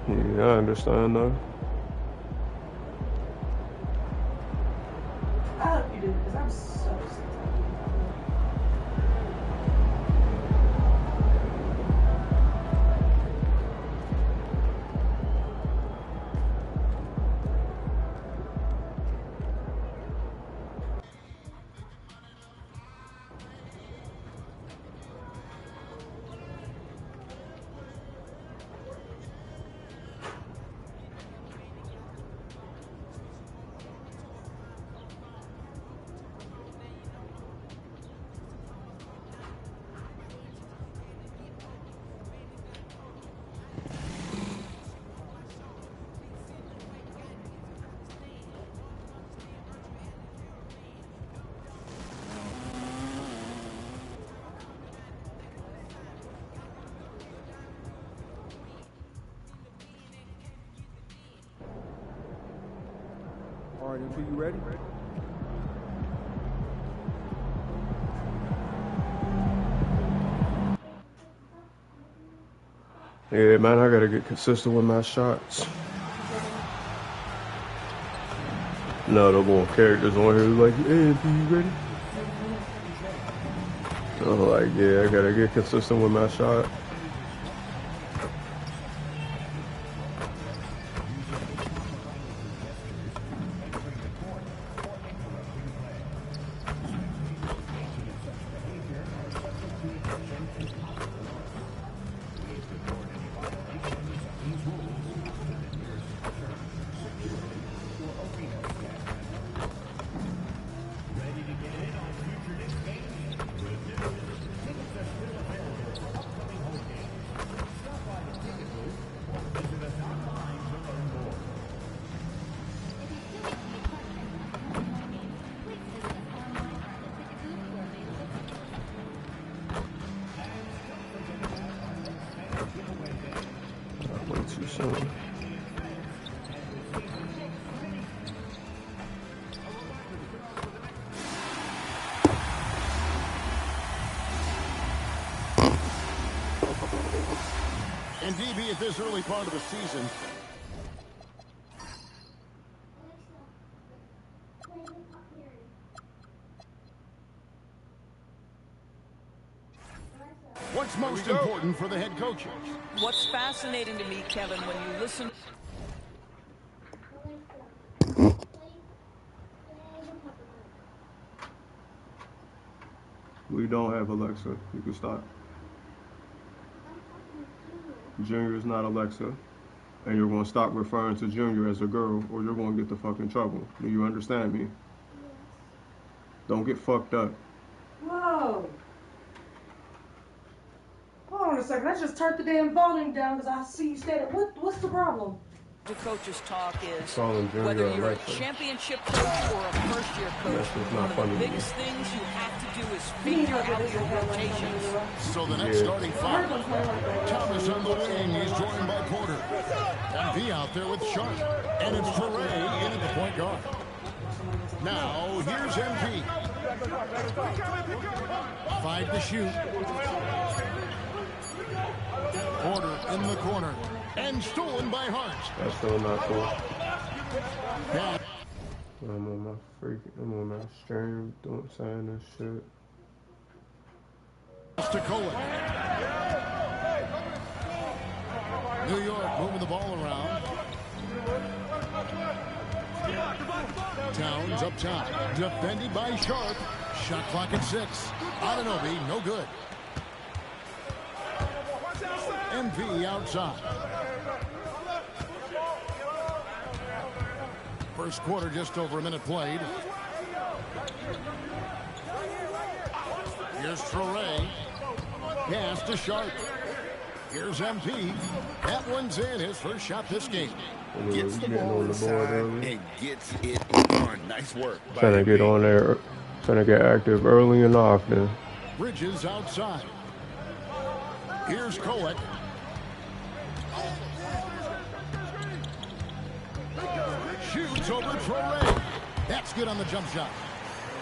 Yeah, I understand though. I hope you do, because I'm so sick. All right, MP, you ready? Yeah, man, I gotta get consistent with my shots. No, the more characters on here like, hey, MP, you ready? I'm like, yeah, I gotta get consistent with my shot. Way too soon. And DB at this early part of the season. What's most important for the head coaches? What's fascinating to me, Kevin, when you listen... We don't have Alexa. You can stop. Junior is not Alexa. And you're going to stop referring to Junior as a girl or you're going to get the fuck in trouble. Do you understand me? Don't get fucked up. Whoa. Hold on a second. I just turned the damn volume down because I see you stated. What's the problem? The coaches talk is Calling Junior whether you're Alexa. a championship coach or a first-year coach, That's just not one of funny the to me. biggest things you have to do is figure out your rotations. So the next starting five. Thomas on the wing. He's joined by Porter. And V out there with Sharp. And it's Foray in at the point guard. Now, here's MP. 5 to shoot. Porter in the corner. And stolen by Hart. That's still not cool. Yeah. I'm on my stream doing saying this shit. To Cohen. New York moving the ball around. Towns up top. Defended by Sharp. Shot clock at 6. Anunoby, no good. MV outside. First quarter, just over a minute played. Here's Foray. Pass to Sharp. Here's MP. That one's in. His first shot this game. Gets the ball inside and gets it on. Nice work. Trying to get on there, trying to get active early and often. Bridges outside. Here's Kolek. Shoots over Foray. That's good on the jump shot.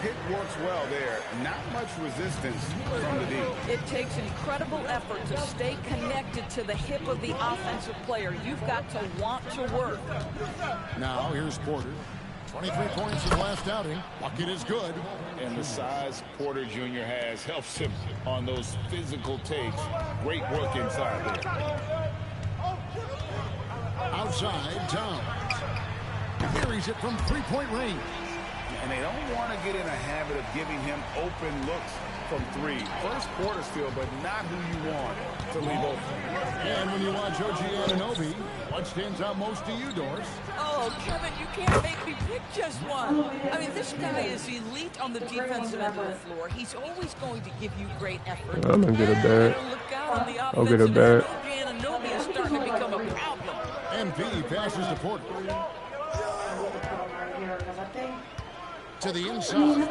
pick works well there. Not much resistance from the D. It takes incredible effort to stay connected to the hip of the offensive player. You've got to want to work. Now here's Porter. 23 points in the last outing. Bucket is good. And the size Porter Jr. has helps him on those physical takes. Great work inside there. Outside, Towns. Carries it from three-point range. And they don't want to get in a habit of giving him open looks from three. First quarter steal, but not who you want to leave open. And when you watch OG Anunoby, what stands out most to you, Doris? Oh, Kevin, you can't make me pick just one. I mean, this guy is elite on the defensive end of the floor. He's always going to give you great effort. I'm gonna get a bag. Look out on the I'll get a offensive bag. end. OG Anunoby is starting to become a problem. MP passes to Porter. To the inside.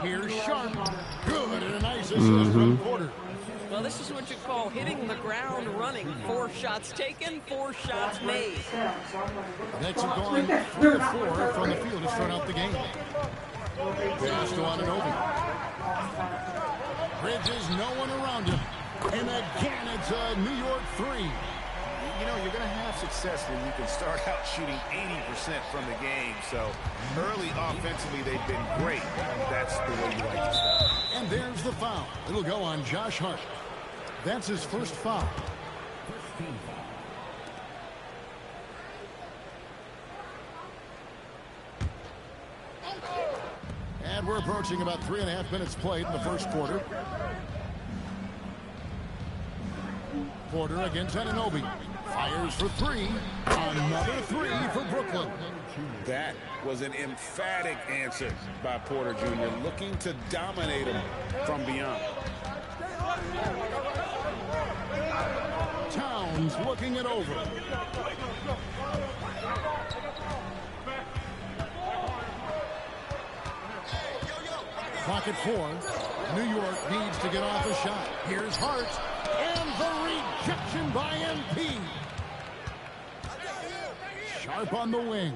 Here's Sharp. Good, and a nice assist from Porter. Well, this is what you call hitting the ground running. 4 shots taken, 4 shots made. Nets have gone 3 of 4 from the field to start out the game. Pass to Anunoby. Bridges, no one around him. And again, it's a New York 3. You know, you're going to have success when you can start out shooting 80% from the game. So early offensively, they've been great. That's the way you like to start. And there's the foul. It'll go on Josh Hart. That's his first foul. And we're approaching about 3.5 minutes played in the first quarter. Porter against Anunoby. Fires for 3. Another 3 for Brooklyn. That was an emphatic answer by Porter Jr., looking to dominate him from beyond. Towns looking it over. Clock at 4. New York needs to get off a shot. Here's Hart. And the rejection by MP. Sharp on the wing.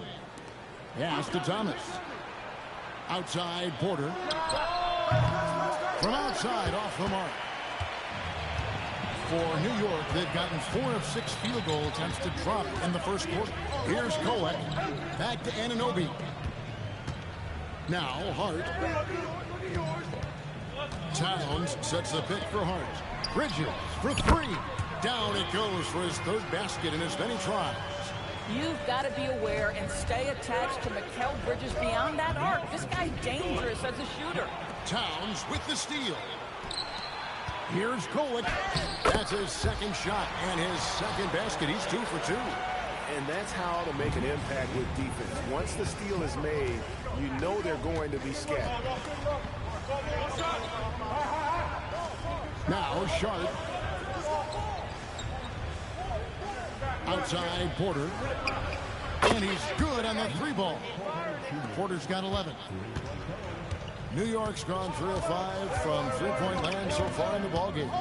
Pass to Thomas. Outside, Porter. From outside, off the mark. For New York, they've gotten 4 of 6 field goal attempts to drop in the first quarter. Here's Kolek. Back to Anunoby. Now, Hart. Towns sets the pick for Hart. Bridges for 3. Down it goes for his 3rd basket in as many tries. You've got to be aware and stay attached to Mikal Bridges beyond that arc. This guy's dangerous as a shooter. Towns with the steal. Here's Kolek. That's his 2nd shot and his 2nd basket. He's 2 for 2. And that's how to make an impact with defense. Once the steal is made, you know they're going to be scattered. Now Sharp. Outside Porter. And he's good on the 3 ball. Porter's got 11. New York's gone 3 of 5 from 3-point land so far in the ballgame.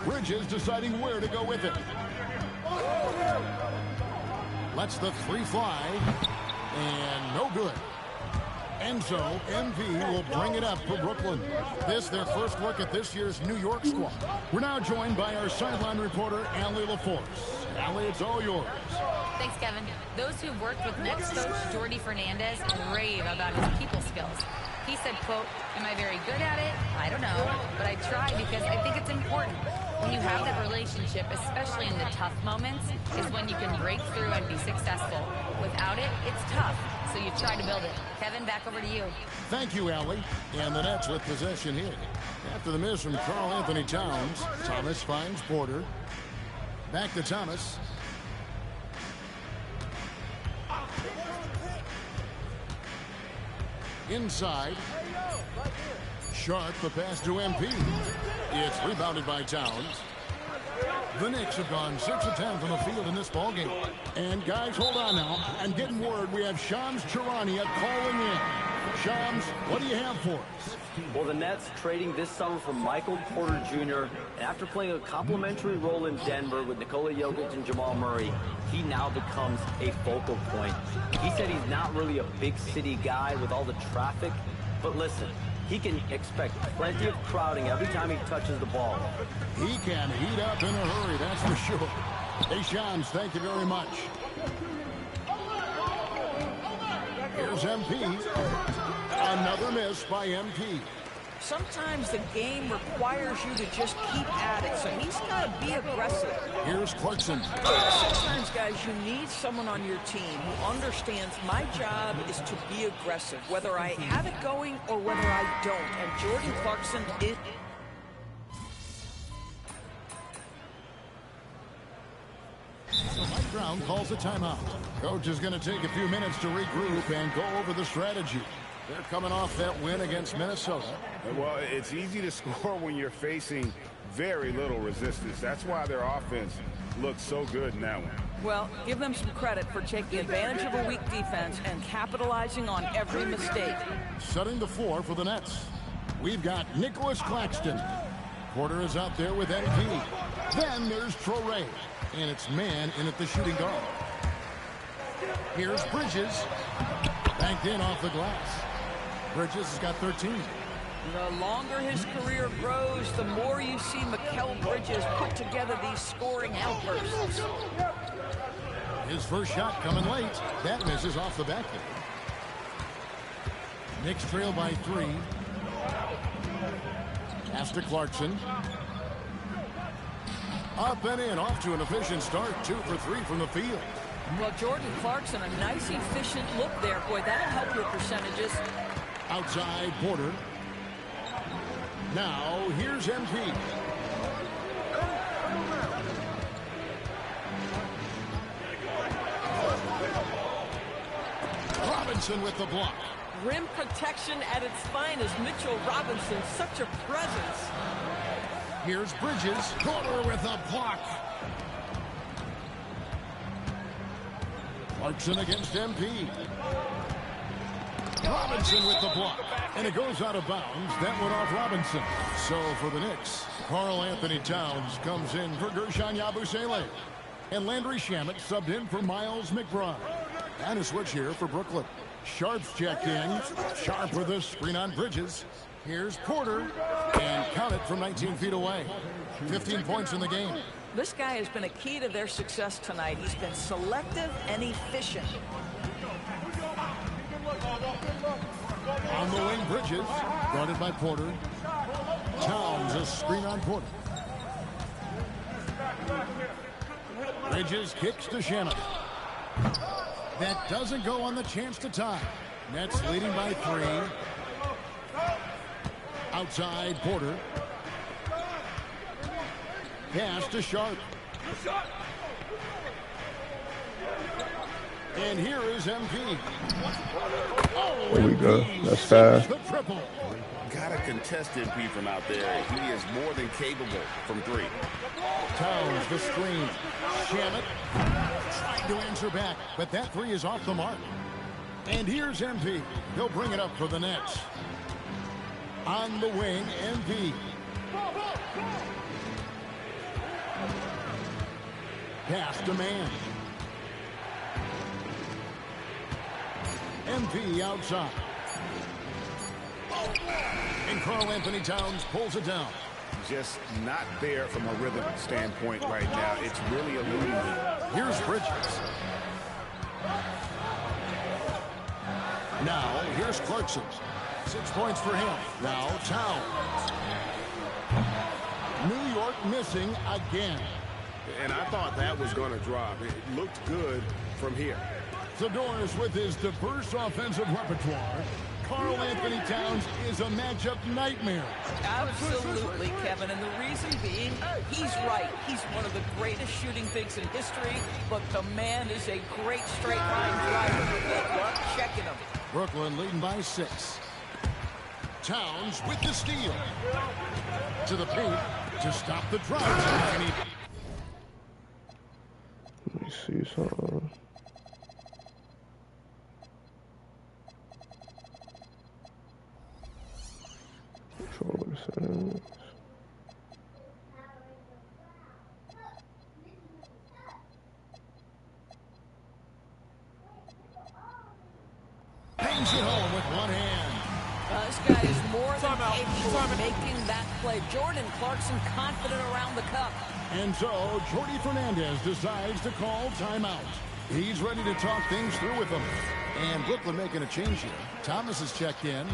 Bridges deciding where to go with it. Lets the 3 fly. And no good. And so, MV will bring it up for Brooklyn. This, their first look at this year's New York squad. We're now joined by our sideline reporter, Allie LaForce. Allie, it's all yours. Thanks, Kevin. Those who worked with next coach Jordi Fernandez rave about his people skills. He said, quote, "Am I very good at it? I don't know, but I try because I think it's important. When you have that relationship, especially in the tough moments, is when you can break through and be successful. Without it, it's tough, so you try to build it." Kevin, back over to you. Thank you, Allie. And the Nets with possession here. After the miss from Karl Anthony Towns, Thomas finds Porter. Back to Thomas. Inside. Sharp, the pass to MP. It's rebounded by Towns. The Knicks have gone 6 of 10 from the field in this ballgame. And guys, hold on now. I'm getting word we have Shams Charania calling in. Shams, what do you have for us? Well, the Nets trading this summer for Michael Porter Jr. And after playing a complimentary role in Denver with Nikola Jokic and Jamal Murray, he now becomes a focal point. He said he's not really a big city guy with all the traffic, but listen, he can expect plenty of crowding every time he touches the ball. He can heat up in a hurry, that's for sure. Hey, Shams, thank you very much. Here's MP. Another miss by MP. Sometimes the game requires you to just keep at it, so he's got to be aggressive. Here's Clarkson. Sometimes, guys, you need someone on your team who understands my job is to be aggressive, whether I have it going or whether I don't. And Jordan Clarkson is... So Mike Brown calls a timeout. Coach is going to take a few minutes to regroup and go over the strategy. They're coming off that win against Minnesota. Well, it's easy to score when you're facing very little resistance. That's why their offense looks so good in that one. Well, give them some credit for taking advantage of a weak defense and capitalizing on every mistake. Setting the floor for the Nets. We've got Nicholas Claxton. Porter is out there with MP. Then there's Traore. And it's man in at the shooting guard. Here's Bridges. Banked in off the glass. Bridges has got 13. The longer his career grows, the more you see Mikal Bridges put together these scoring outbursts. His first shot coming late. That misses off the back end. Knicks trail by 3. Pass to Clarkson. Up and in, off to an efficient start. 2 for 3 from the field. Well, Jordan Clarkson, a nice, efficient look there. Boy, that'll help your percentages. Outside Porter. Now, here's MP. Robinson with the block. Rim protection at its finest. Mitchell Robinson, such a presence. Here's Bridges. Porter with a block. Clarkson against MP. Robinson with the block. And it goes out of bounds. That went off Robinson. So for the Knicks, Karl Anthony Towns comes in for Gershon Yabusele. And Landry Shamet subbed in for Miles McBride. And a switch here for Brooklyn. Sharp's checked in. Sharp with a screen on Bridges. Here's Porter. And count it from 19 feet away. 15 points in the game. This guy has been a key to their success tonight. He's been selective and efficient. On the wing, Bridges. Guarded by Porter. Towns, a screen on Porter. Bridges kicks to Shamet. That doesn't go on the chance to tie. Nets leading by 3. Outside Porter. Pass to Sharp. And here is MP. Oh, there we go. MP That's fast. the triple. Got to contest MP from out there. He is more than capable from 3. Towns the screen. Shamet trying to answer back, but that 3 is off the mark. And here's MP. He'll bring it up for the Nets. On the wing, MP. Pass to man. MP outside. And Karl Anthony Towns pulls it down. Just not there from a rhythm standpoint right now. It's really eluding me. Here's Bridges. Now, here's Clarkson. 6 points for him. Now, Towns. New York missing again. And I thought that was going to drop. It looked good from here. Zador's with his diverse offensive repertoire. Karl Anthony Towns is a matchup nightmare. Absolutely, Kevin. And the reason being, he's right. He's one of the greatest shooting bigs in history, but the man is a great straight line driver. Good luck checking him. Brooklyn leading by 6. Towns with the steal. To the paint to stop the drive. Let me see something. guy is more than capable of making that play. Jordan Clarkson confident around the cup. And so, Jordy Fernandez decides to call timeout. He's ready to talk things through with them. And Brooklyn making a change here. Thomas has checked in.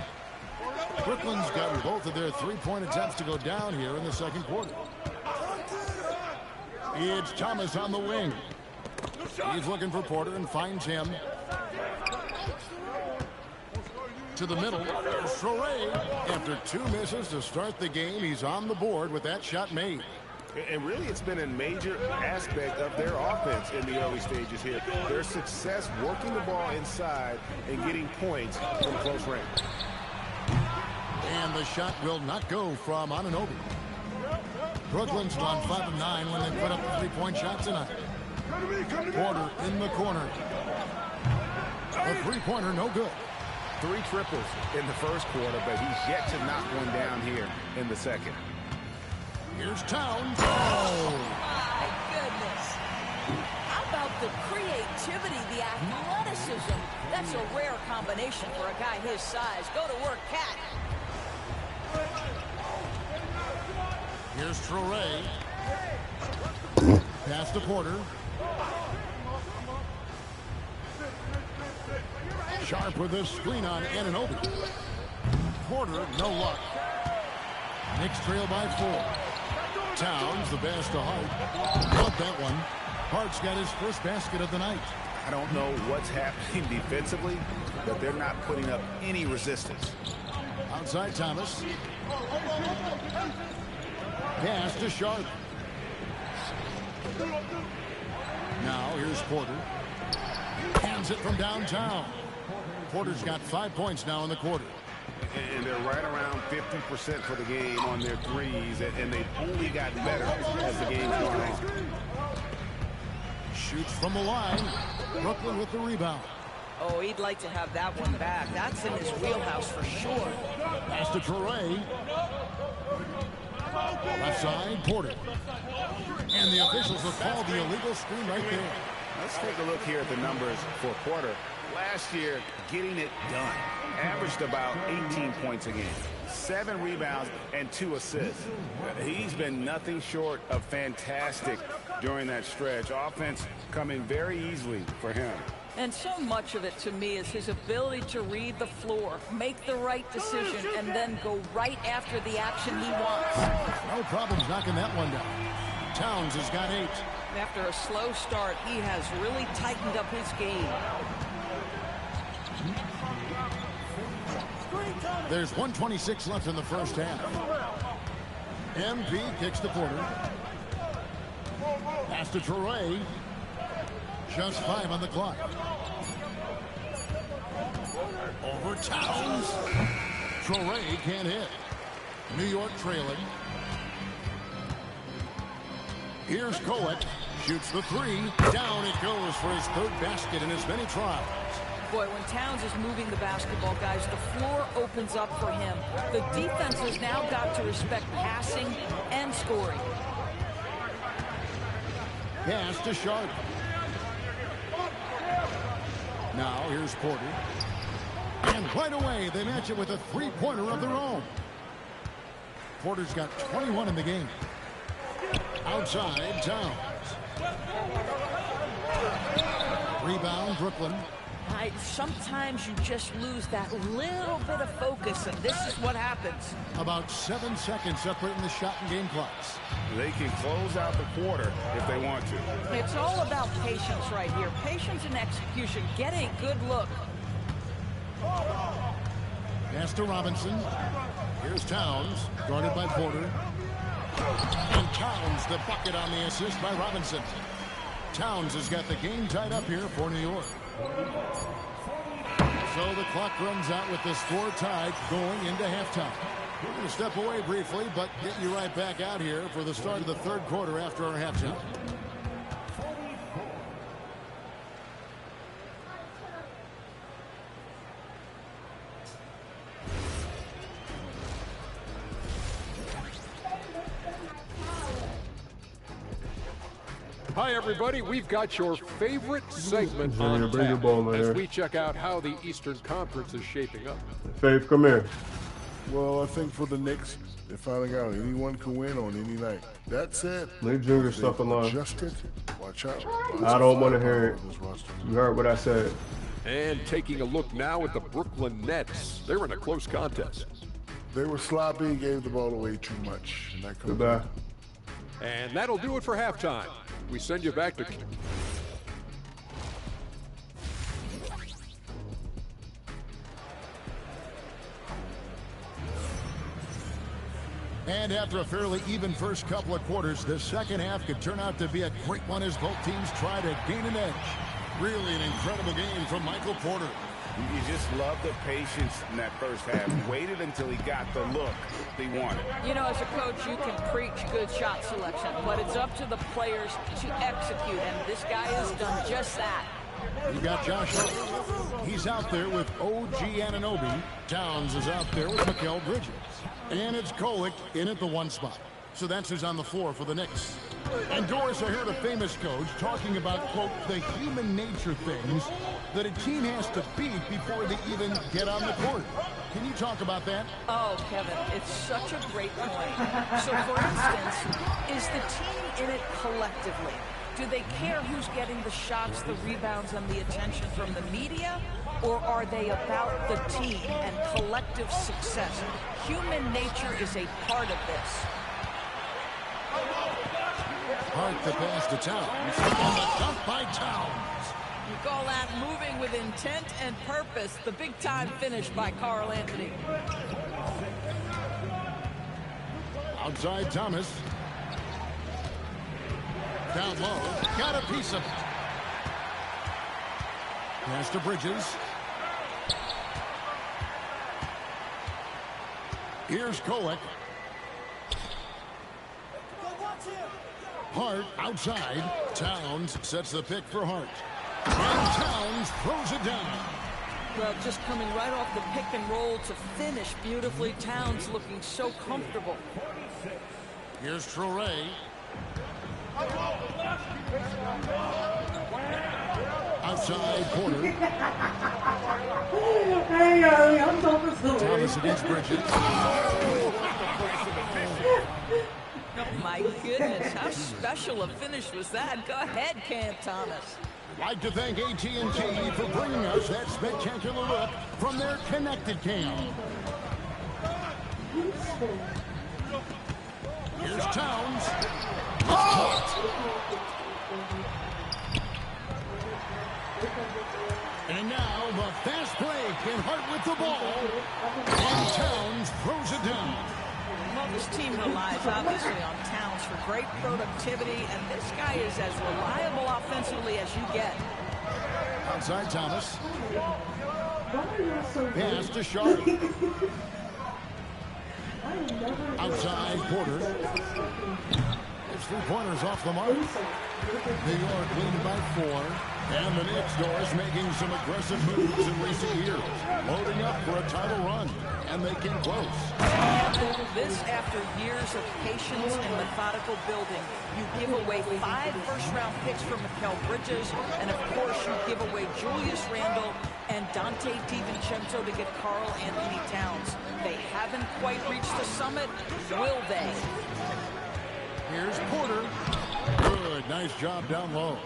Brooklyn's gotten both of their three-point attempts to go down here in the second quarter. It's Thomas on the wing. He's looking for Porter and finds him. To the middle. Traore. After 2 misses to start the game, he's on the board with that shot made. And really, it's been a major aspect of their offense in the early stages here. Their success working the ball inside and getting points from close range. And the shot will not go from Anunoby. Brooklyn's gone 5 of 9 when they put up the three-point shot tonight. Porter in the corner. A three-pointer, no good. 3 triples in the first quarter, but he's yet to knock one down here in the second. Here's Towns. Oh, my goodness. How about the creativity, the athleticism? That's a rare combination for a guy his size. Go to work, Cat. Here's Traore. Pass to Porter. Sharp with a screen on Anunoby. Porter, no luck. Knicks trail by 4. Towns, the pass to Hart. Got that one. Hart's got his first basket of the night. I don't know what's happening defensively, but they're not putting up any resistance. Outside Thomas. Pass to Sharp. Now here's Porter. Hands it from downtown. Porter's got 5 points now in the quarter. And they're right around 50% for the game on their threes, and they've only gotten better as the game's gone on. Shoots from the line. Brooklyn with the rebound. Oh, he'd like to have that one back. That's in his wheelhouse for sure. Pass to Traore. Left side, Porter. And the officials have called the illegal screen right there. Let's take a look here at the numbers for Porter. Last year, getting it done. Averaged about 18 points a game, 7 rebounds, and 2 assists. He's been nothing short of fantastic during that stretch. Offense coming very easily for him. And so much of it, to me, is his ability to read the floor, make the right decision, and then go right after the action he wants. No problems knocking that one down. Towns has got 8. After a slow start, he has really tightened up his game. There's 1:26 left in the first half. MP kicks to Porter. Pass to Traore. Just 5 on the clock. Over Towns. Traore can't hit. New York trailing. Here's Coet. Shoots the 3. Down it goes for his 3rd basket in as many trials. Boy, when Towns is moving the basketball, guys, the floor opens up for him. The defense has now got to respect passing and scoring. Pass to Sharp. Now here's Porter. And right away, they match it with a three-pointer of their own. Porter's got 21 in the game. Outside, Towns. Rebound, Brooklyn. Sometimes you just lose that little bit of focus, and this is what happens. About 7 seconds separating the shot and game clocks. They can close out the quarter if they want to. It's all about patience right here. Patience and execution. Get a good look. Pass to Robinson. Here's Towns, guarded by Porter. And Towns, the bucket on the assist by Robinson. Towns has got the game tied up here for New York. So the clock runs out with the score tied going into halftime. We're going to step away briefly, but get you right back out here for the start of the 3rd quarter after our halftime. Hi, everybody. We've got your favorite segment on tap as we check out how the Eastern Conference is shaping up. Faith, come here. Well, I think for the Knicks, they're finding out anyone can win on any night. That said, leave Junior stuff alone. Adjusted. Watch out. I don't want to hear it. You heard what I said. And taking a look now at the Brooklyn Nets. They're in a close contest. They were sloppy and gave the ball away too much. And that comes Goodbye. And that'll do it for halftime. We send you back to... And after a fairly even first couple of quarters, the second half could turn out to be a great one as both teams try to gain an edge. Really an incredible game from Michael Porter. You just love the patience in that first half. He waited until he got the look he wanted. You know, as a coach, you can preach good shot selection, but it's up to the players to execute, and this guy has done just that. You got Josh Hart. He's out there with OG Anunoby. Towns is out there with Mikal Bridges. And it's Kolek in at the one spot. So that's who's on the floor for the Knicks. And Doris, I heard a famous coach talking about, quote, the human nature things that a team has to beat before they even get on the court. Can you talk about that? Oh, Kevin, it's such a great point. So, for instance, is the team in it collectively? Do they care who's getting the shots, the rebounds, and the attention from the media? Or are they about the team and collective success? Human nature is a part of this. Hart the pass to Towns. And the dunk by Towns. You call that moving with intent and purpose. The big-time finish by Karl Anthony. Outside Thomas. Down low. Got a piece of it. Pass to Bridges. Here's Kolek. Hart outside. Towns sets the pick for Hart. And Towns throws it down. Well, just coming right off the pick and roll to finish beautifully. Towns looking so comfortable. Here's Traoré. Outside Porter. Hey, I'm so pursued. Thomas against Bridges. My goodness, how special a finish was that? Go ahead, Cam Thomas. Like to thank AT&T for bringing us that spectacular look from their connected cam. Here's Towns. And now the fast break and Hart with the ball. And Towns throws it down. Well, this team relies obviously on Towns for great productivity, and this guy is as reliable offensively as you get. Outside Thomas. Pass to Sharp. Outside Porter. His three-pointers off the mark. New York leading by 4. And the Knicks, Doris, making some aggressive moves in recent years. Loading up for a title run. And they came close. This after years of patience and methodical building. You give away 5 first-round picks for Mikal Bridges. And, of course, you give away Julius Randle and Dante DiVincenzo to get Karl Anthony Towns. They haven't quite reached the summit. Will they? Here's Porter. Good. Nice job down low.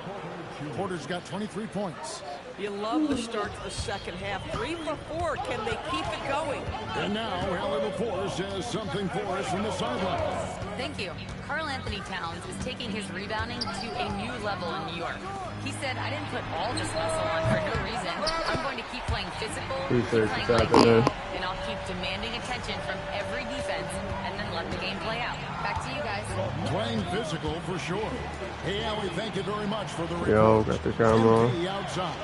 Porter's got 23 points. You love the start to the second half. 3 for 4. Can they keep it going? And now, Allie LaForce has something for us from the sideline. Thank you. Karl Anthony Towns is taking his rebounding to a new level in New York. He said, I didn't put all this muscle on for no reason. I'm going to keep playing physical, keep playing like game, and I'll keep demanding attention from every defense and then let the game play out. Back to you guys. Playing physical for sure. Hey, Allie, thank you very much for the report. Yo, got the camera on. Outside.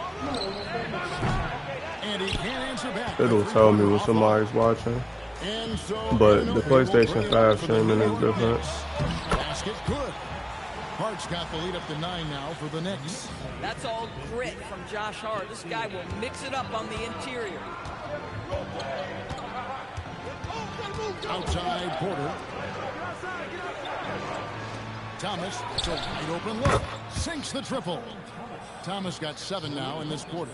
And he can't answer back. It'll tell me when somebody's watching. And so, But the PlayStation 5 streaming is different. Basket good. Hart's got the lead up to 9 now for the Knicks. That's all grit from Josh Hart. This guy will mix it up on the interior. Outside Porter. Thomas, it's a wide open look. Sinks the triple. Thomas got 7 now in this quarter.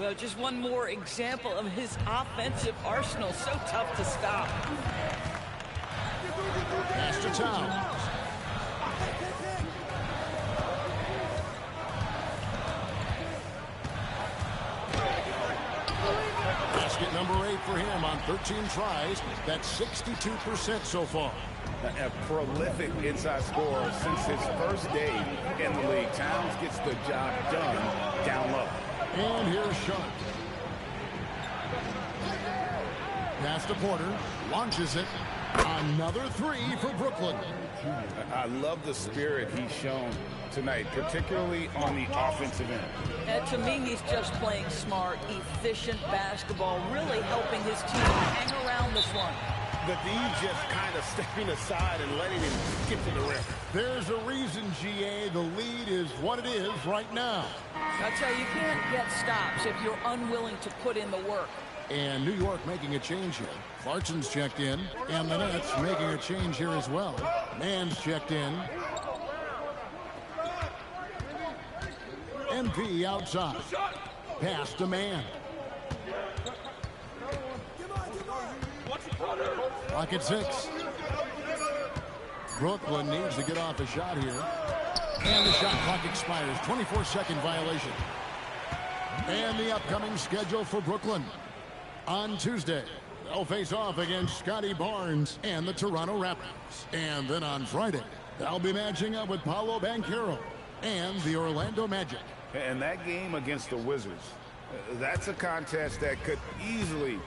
Well, just one more example of his offensive arsenal. So tough to stop. Pass to Towns. Basket number 8 for him on 13 tries. That's 62% so far. A prolific inside scorer since his first day in the league. Towns gets the job done down low. And here's Sharp. Pass to Porter. Launches it. Another 3 for Brooklyn. I love the spirit he's shown tonight, particularly on the offensive end. And to me, he's just playing smart, efficient basketball, really helping his team hang around this one. The D just kind of stepping aside and letting him get to the rim. There's a reason, GA, the lead is what it is right now. I tell you, you can't get stops if you're unwilling to put in the work. And New York making a change here. Clarkson's checked in, and the Nets making a change here as well. Mann's checked in. MP outside. Pass to Mann. Clock at 6. Brooklyn needs to get off a shot here. And the shot clock expires. 24-second violation. And the upcoming schedule for Brooklyn. On Tuesday, they'll face off against Scotty Barnes and the Toronto Raptors. And then on Friday, they'll be matching up with Paolo Banchero and the Orlando Magic. And that game against the Wizards, that's a contest that could easily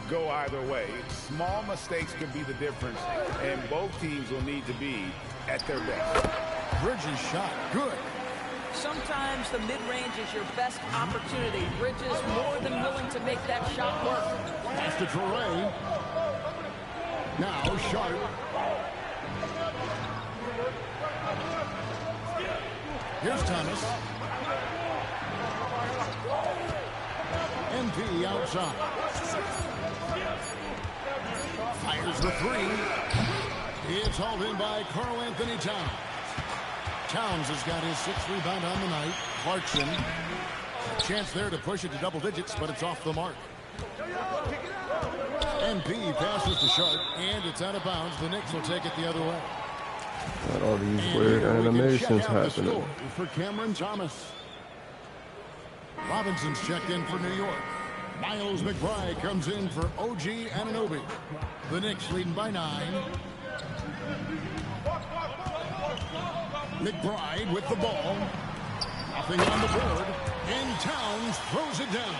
go either way. Small mistakes could be the difference, and both teams will need to be at their best. Bridges shot, good. Sometimes the mid-range is your best opportunity. Bridges more than willing to make that shot work. Pass to Touré. Now Sharp. Here's Thomas. MP outside. Fires the 3. It's hauled in by Karl Anthony Towns. Towns has got his 6th rebound on the night. Clarkson. Chance there to push it to double digits, but it's off the mark. MP passes to Sharp, and it's out of bounds. The Knicks will take it the other way. Got all these weird animations happening. For Cameron Thomas. Robinson's checked in for New York. Miles McBride comes in for OG Anunoby. The Knicks leading by 9. McBride with the ball. Nothing on the board. And Towns throws it down.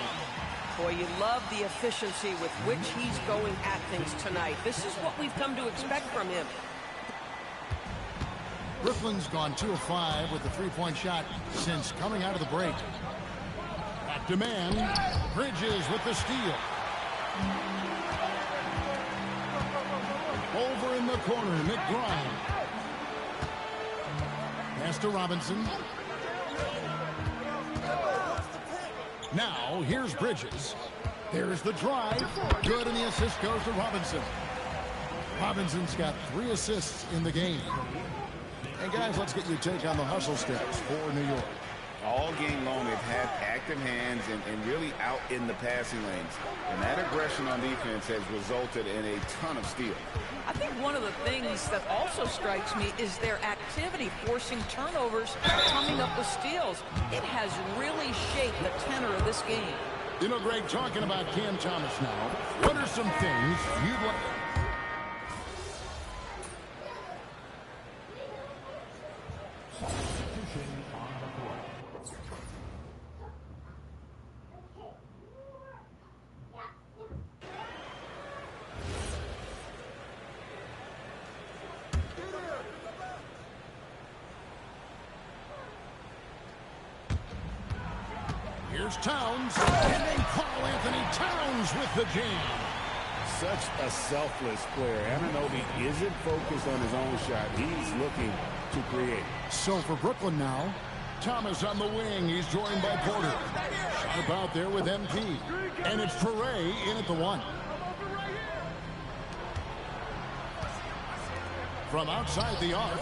Boy, you love the efficiency with which he's going at things tonight. This is what we've come to expect from him. Brooklyn's gone 2 of 5 with the 3-point shot since coming out of the break. Back to Mann. Bridges with the steal. Over in the corner, McBride. Pass to Robinson. Now, here's Bridges. There's the drive. Good, and the assist goes to Robinson. Robinson's got 3 assists in the game. And guys, let's get your take on the hustle steps for New York. All game long, they've had active hands and really out in the passing lanes. And that aggression on defense has resulted in a ton of steals. I think one of the things that also strikes me is their activity, forcing turnovers, coming up with steals. It has really shaped the tenor of this game. You know, Greg, talking about Cam Thomas now, what are some things you'd like? Here's Towns, and then Karl Anthony Towns with the jam. Such a selfless player. Anunoby isn't focused on his own shot. He's looking to create. So for Brooklyn now, Thomas on the wing. He's joined by Porter. Sharp out there with MP. And it's Touré in at the 1. From outside the arc,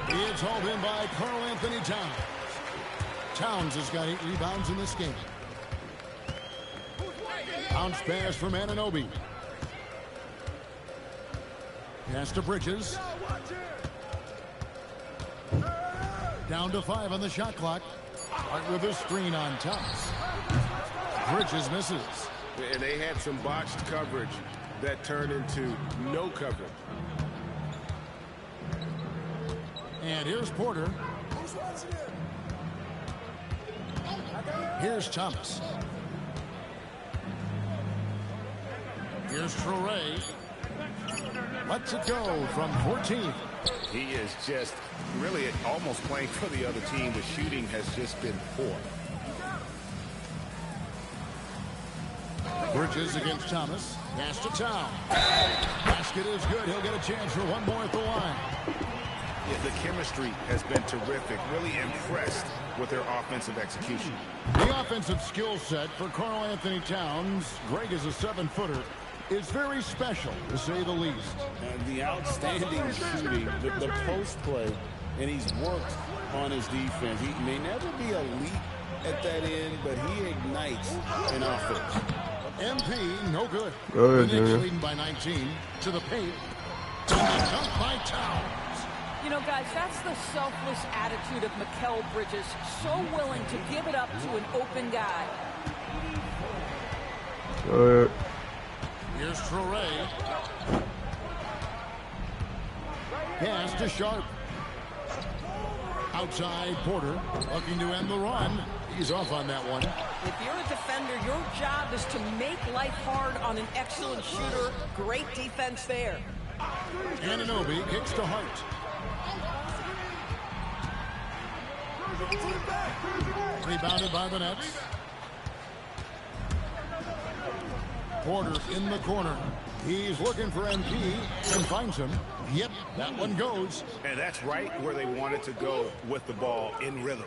it's hauled in by Karl Anthony Towns. Towns has got 8 rebounds in this game. Bounce pass from Anunoby. Pass to Bridges. Down to 5 on the shot clock. Right with a screen on Thomas. Bridges misses. And they had some botched coverage that turned into no coverage. And here's Porter. Here's Thomas. Here's Traore. Lets it go from 14. He is just really almost playing for the other team. The shooting has just been poor. Bridges against Thomas. Pass to Town. Basket is good. He'll get a chance for one more at the line. Yeah, the chemistry has been terrific. Really impressed with their offensive execution. The offensive skill set for Karl Anthony Towns, Greg is a 7-footer, is very special, to say the least. And the outstanding shooting, the post play, and he's worked on his defense. He may never be elite at that end, but he ignites an offense. MP, no good. Go ahead, the Knicks Junior. leading by 19 to the paint. Dunk by Towns. You know, guys, that's the selfless attitude of Mikal Bridges. So willing to give it up to an open guy. Go ahead. Here's Traore. Pass to Sharp. Outside, Porter looking to end the run. He's off on that one. If you're a defender, your job is to make life hard on an excellent shooter. Great defense there. Anunoby kicks to Hart. Rebounded by the Nets. Porter in the corner. He's looking for MP and finds him. Yep, that one goes. And that's right where they wanted to go with the ball, in rhythm.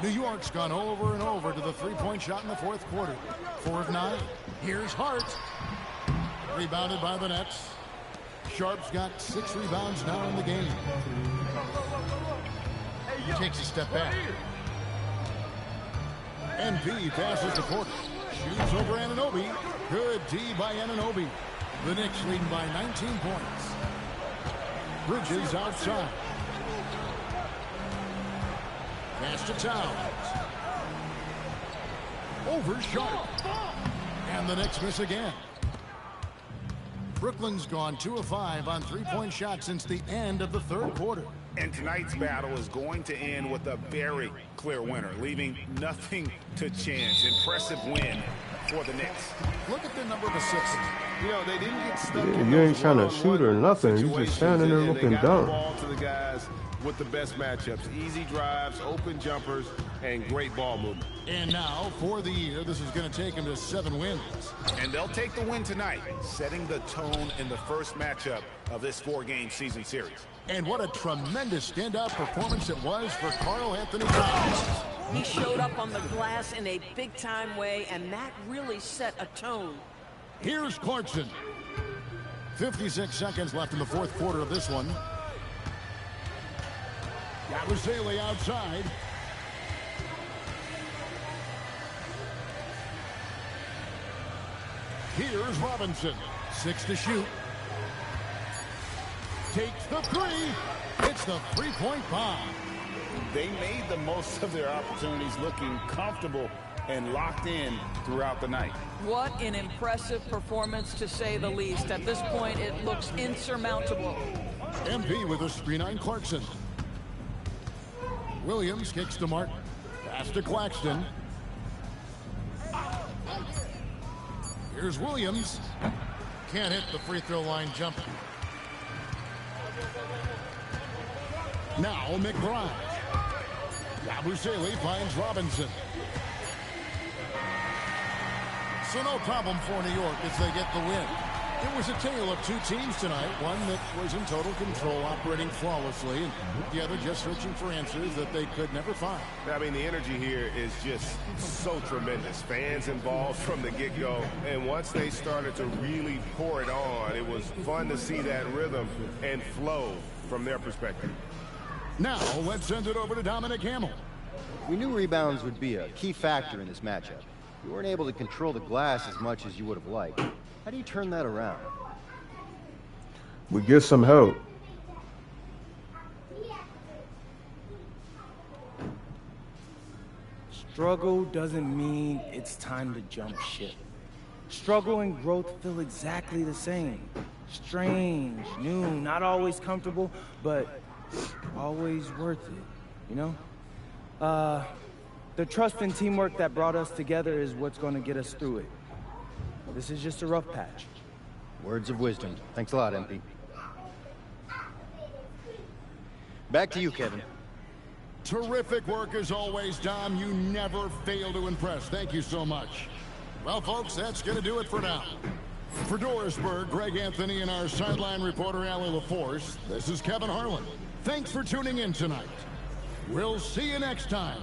New York's gone over and over to the three-point shot in the fourth quarter. 4 of 9. Here's Hart. Rebounded by the Nets. Sharp's got 6 rebounds now in the game. Takes a step back. MP passes to Porter. Shoots over Anunoby. Good D by Anunoby. The Knicks leading by 19 points. Bridges outside. Pass to Towns. Over Sharp. And the Knicks miss again. Brooklyn's gone 2 of 5 on three-point shots since the end of the third quarter. And tonight's battle is going to end with a very clear winner, leaving nothing to chance. Impressive win for the Knicks. Look at the number of assists. You know, they didn't get stuck Yeah, in you ain't those trying to one-on-one shoot or nothing. You just situations, standing there and looking they got the dumb. ball to the guys with the best matchups. Easy drives, open jumpers, and great ball movement. And now, for the year, this is going to take him to 7 wins. And they'll take the win tonight, setting the tone in the first matchup of this 4-game season series. And what a tremendous standout performance it was for Karl Anthony Towns. He showed up on the glass in a big-time way, and that really set a tone. Here's Clarkson. 56 seconds left in the fourth quarter of this one. Yabusele outside. Here's Robinson. 6 to shoot. Takes the 3. It's the three-point bomb. They made the most of their opportunities, looking comfortable and locked in throughout the night. What an impressive performance, to say the least. At this point, it looks insurmountable. MP with a screen on Clarkson. Williams kicks to Martin. Pass to Claxton. Here's Williams. Can't hit the free throw line jumper. Now McBride. Yabusele finds Robinson. So no problem for New York as they get the win. It was a tale of 2 teams tonight. One that was in total control, operating flawlessly, and the other just searching for answers that they could never find. I mean, the energy here is just so tremendous. Fans involved from the get-go. And once they started to really pour it on, it was fun to see that rhythm and flow from their perspective. Now, let's send it over to Dominic Hamill. We knew rebounds would be a key factor in this matchup. You weren't able to control the glass as much as you would have liked. How do you turn that around? We get some help. Struggle doesn't mean it's time to jump ship. Struggle and growth feel exactly the same. Strange, new, not always comfortable, but always worth it, you know? The trust and teamwork that brought us together is what's going to get us through it. This is just a rough patch. Words of wisdom. Thanks a lot, MP. Back to you, Kevin. Terrific work as always, Dom. You never fail to impress. Thank you so much. Well, folks, that's going to do it for now. For Dorisburg, Greg Anthony, and our sideline reporter, Allie LaForce, this is Kevin Harlan. Thanks for tuning in tonight. We'll see you next time.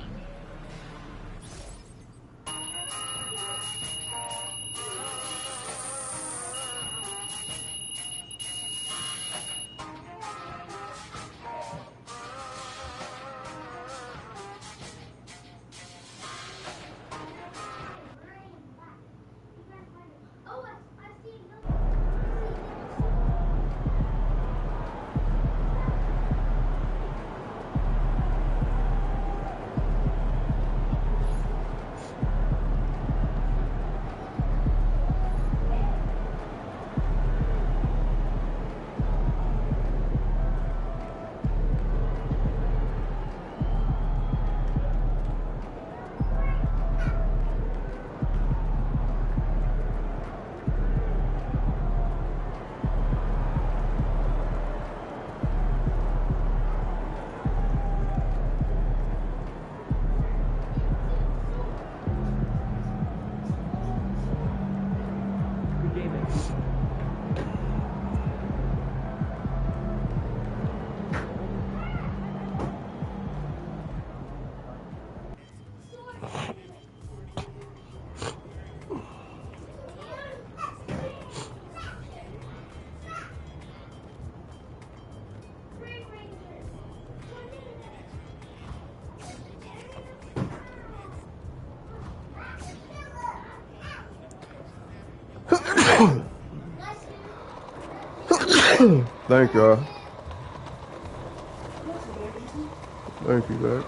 Thank y'all. Thank you, guys.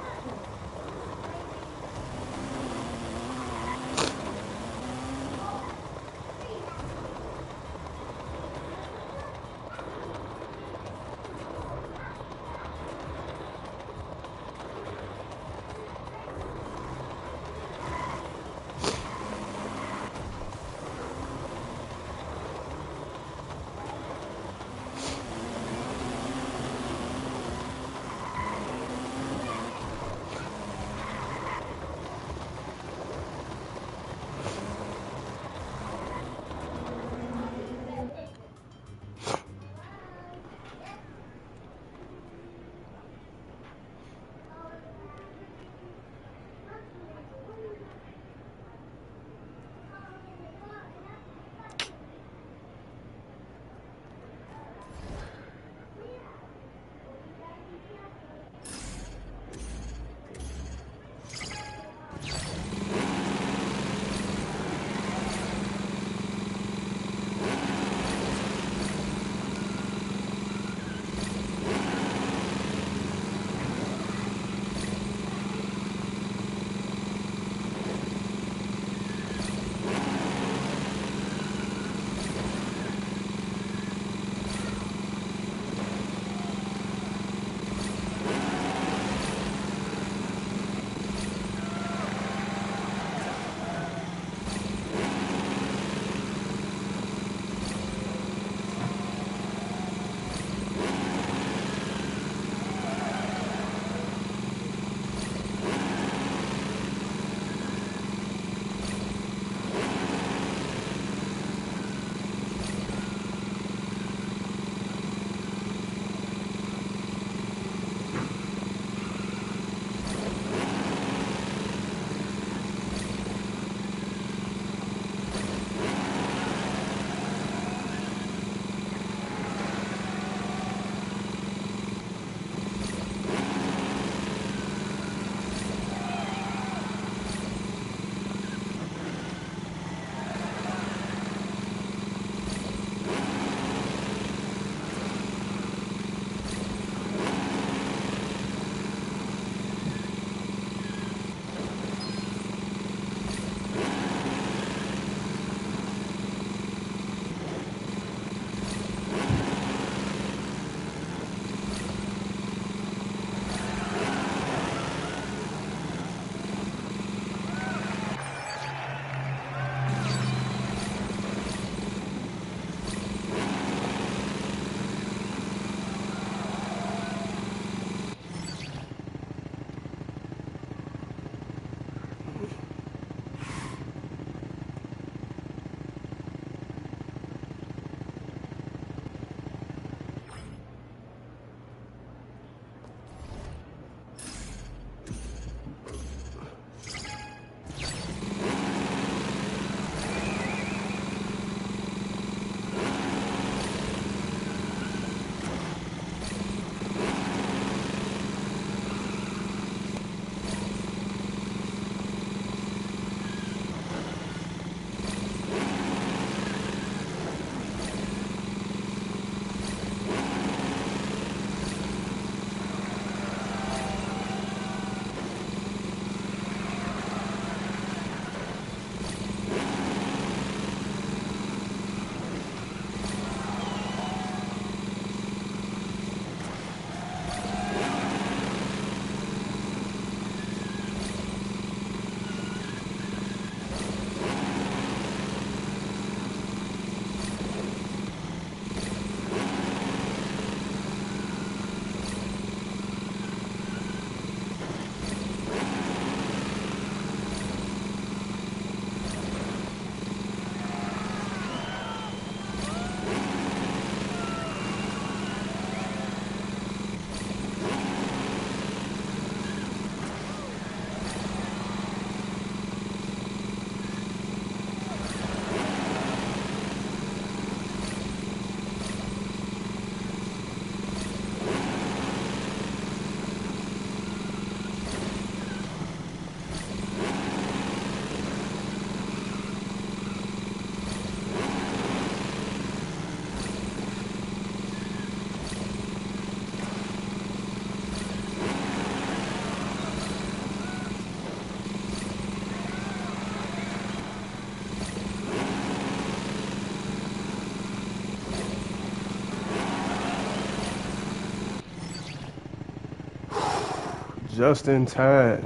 Just in time.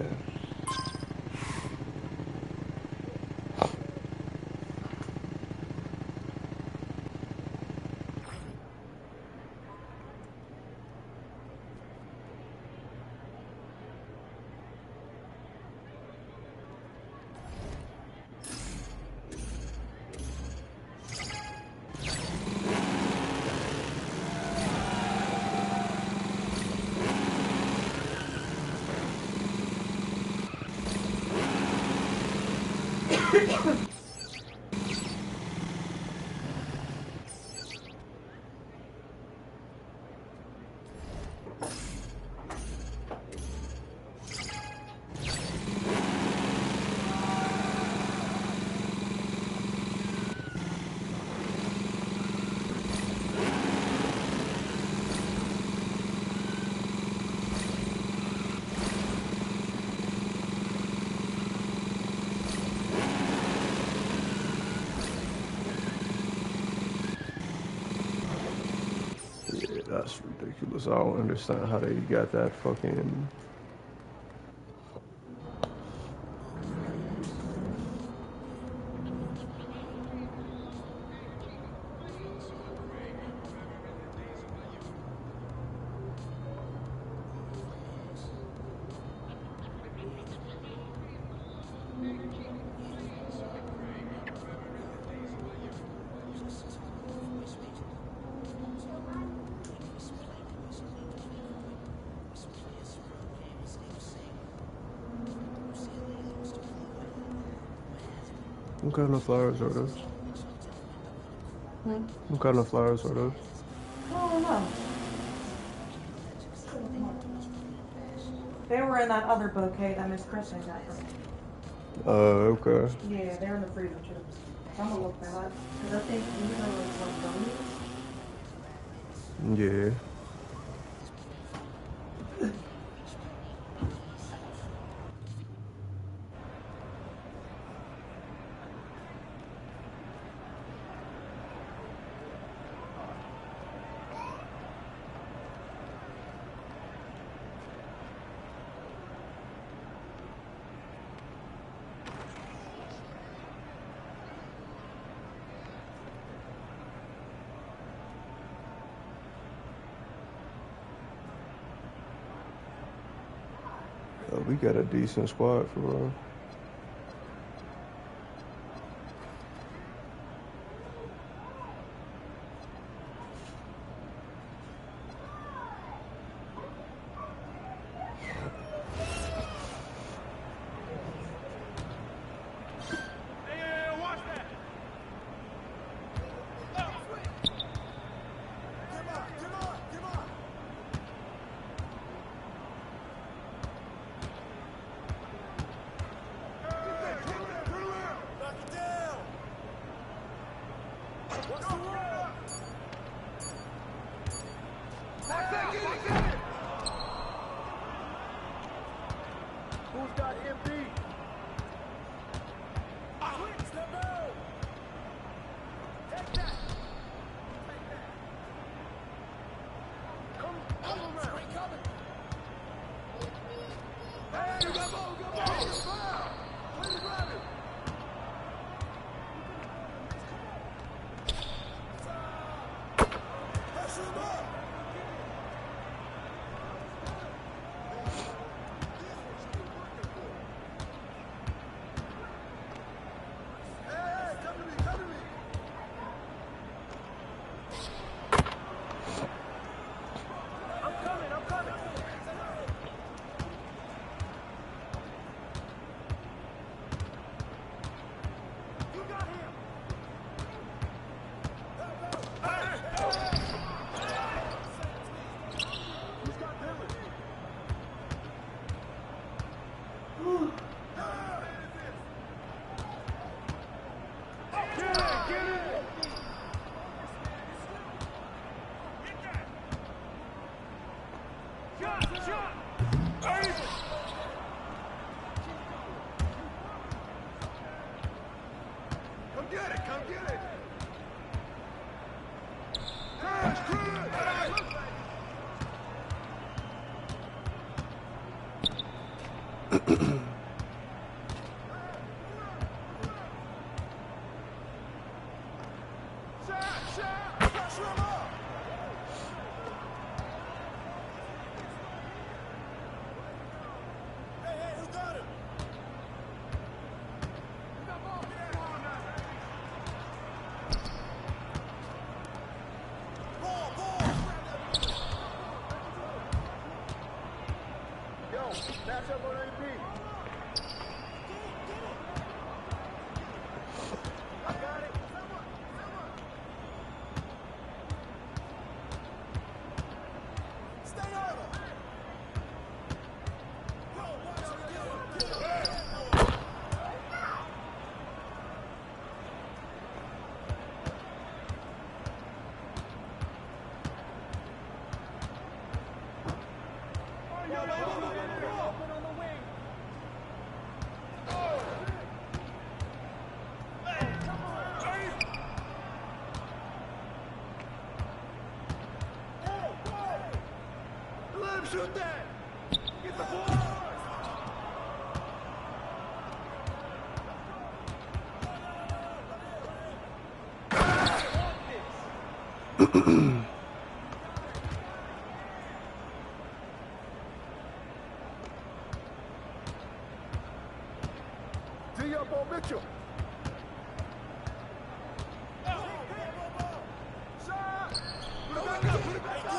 That's ridiculous. I don't understand how they got that fucking... What kind of flowers are those? What kind of flowers are those? I don't know. They were in that other bouquet that Miss Kristen got from me. Okay. Yeah, they're in the freezer too. I'm gonna look that up. Because I think these are like Yeah. We got a decent squad for real. Who's got MB? Step out! Take that! Take that! Come around! Straight coming! Hey, good ball! Good ball! Good foul! Way to grab it! Pressure him up! Shoot that! Get the ball! D up on Mitchell. Shot! Put it back up! Put it back up!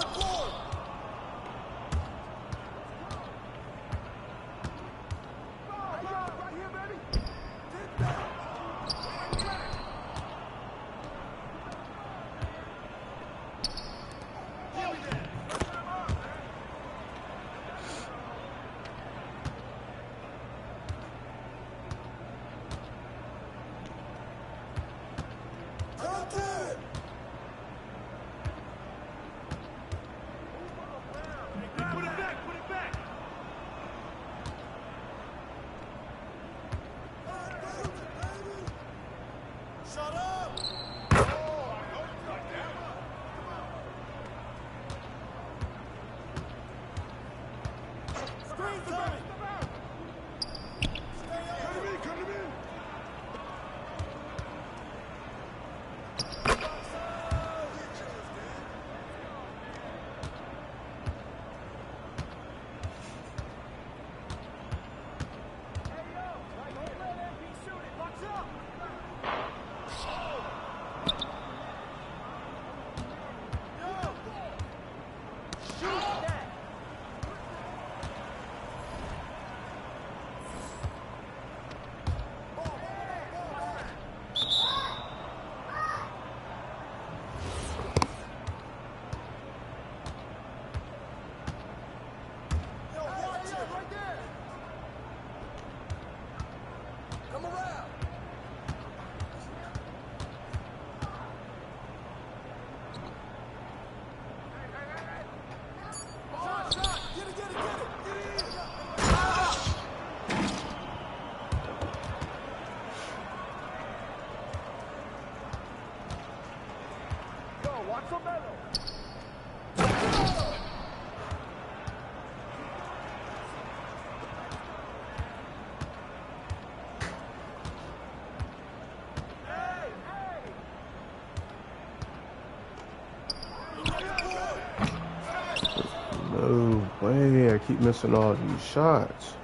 No way, I keep missing all these shots.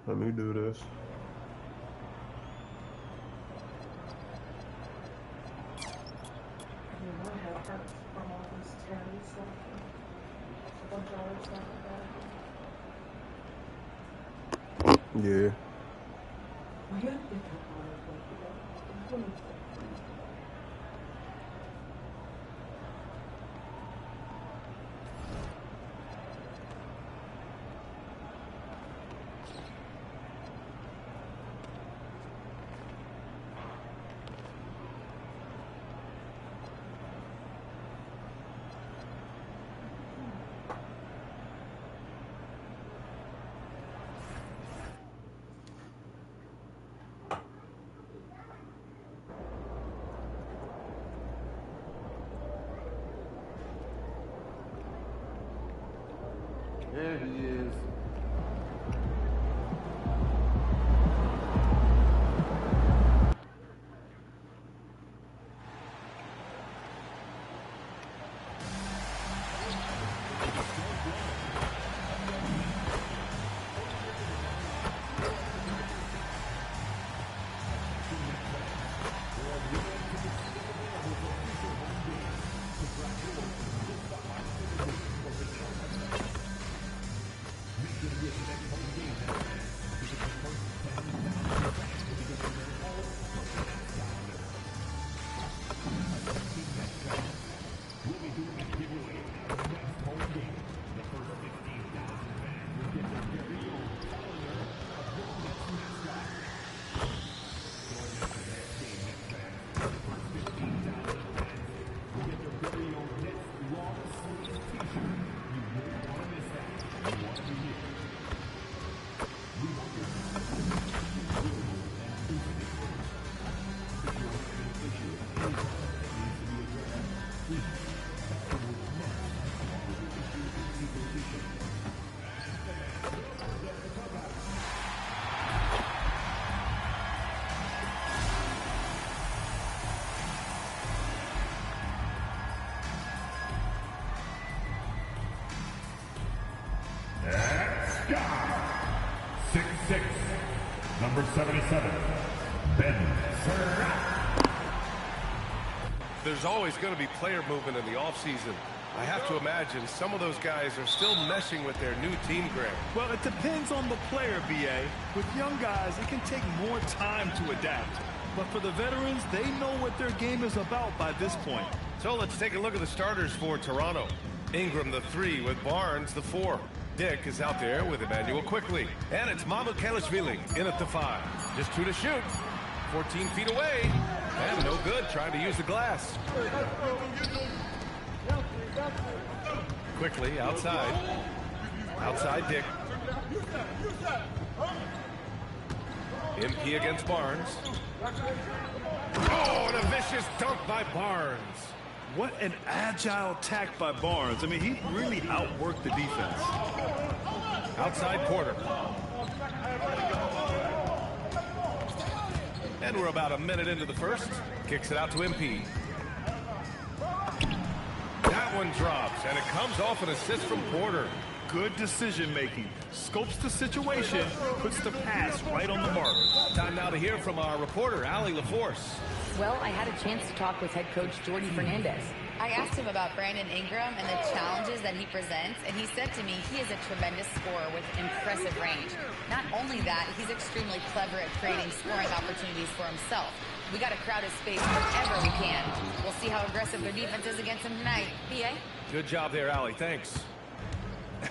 Let me do this. Yeah. There he is. Number 77, Ben Surratt. There's always going to be player movement in the offseason. I have to imagine some of those guys are still meshing with their new team, Graham. Well, it depends on the player, B.A. With young guys, it can take more time to adapt. But for the veterans, they know what their game is about by this point. So let's take a look at the starters for Toronto. Ingram, the 3, with Barnes, the 4. Dick is out there with Emmanuel quickly. And it's Mamukelashvili in at the 5. Just 2 to shoot. 14 feet away. And no good trying to use the glass. Quickly outside. Outside Dick. MP against Barnes. Oh, and a vicious dunk by Barnes. What an agile attack by Barnes. I mean, he really outworked the defense. Outside Porter. And we're about a minute into the first. Kicks it out to MP. That one drops, and it comes off an assist from Porter. Good decision making. Scopes the situation, puts the pass right on the mark. Time now to hear from our reporter, Allie LaForce. Well, I had a chance to talk with head coach Jordy Fernandez. I asked him about Brandon Ingram and the challenges that he presents, and he said to me he is a tremendous scorer with impressive range. Not only that, he's extremely clever at creating scoring opportunities for himself. We got to crowd his space wherever we can. We'll see how aggressive their defense is against him tonight. B.A.? Good job there, Allie. Thanks.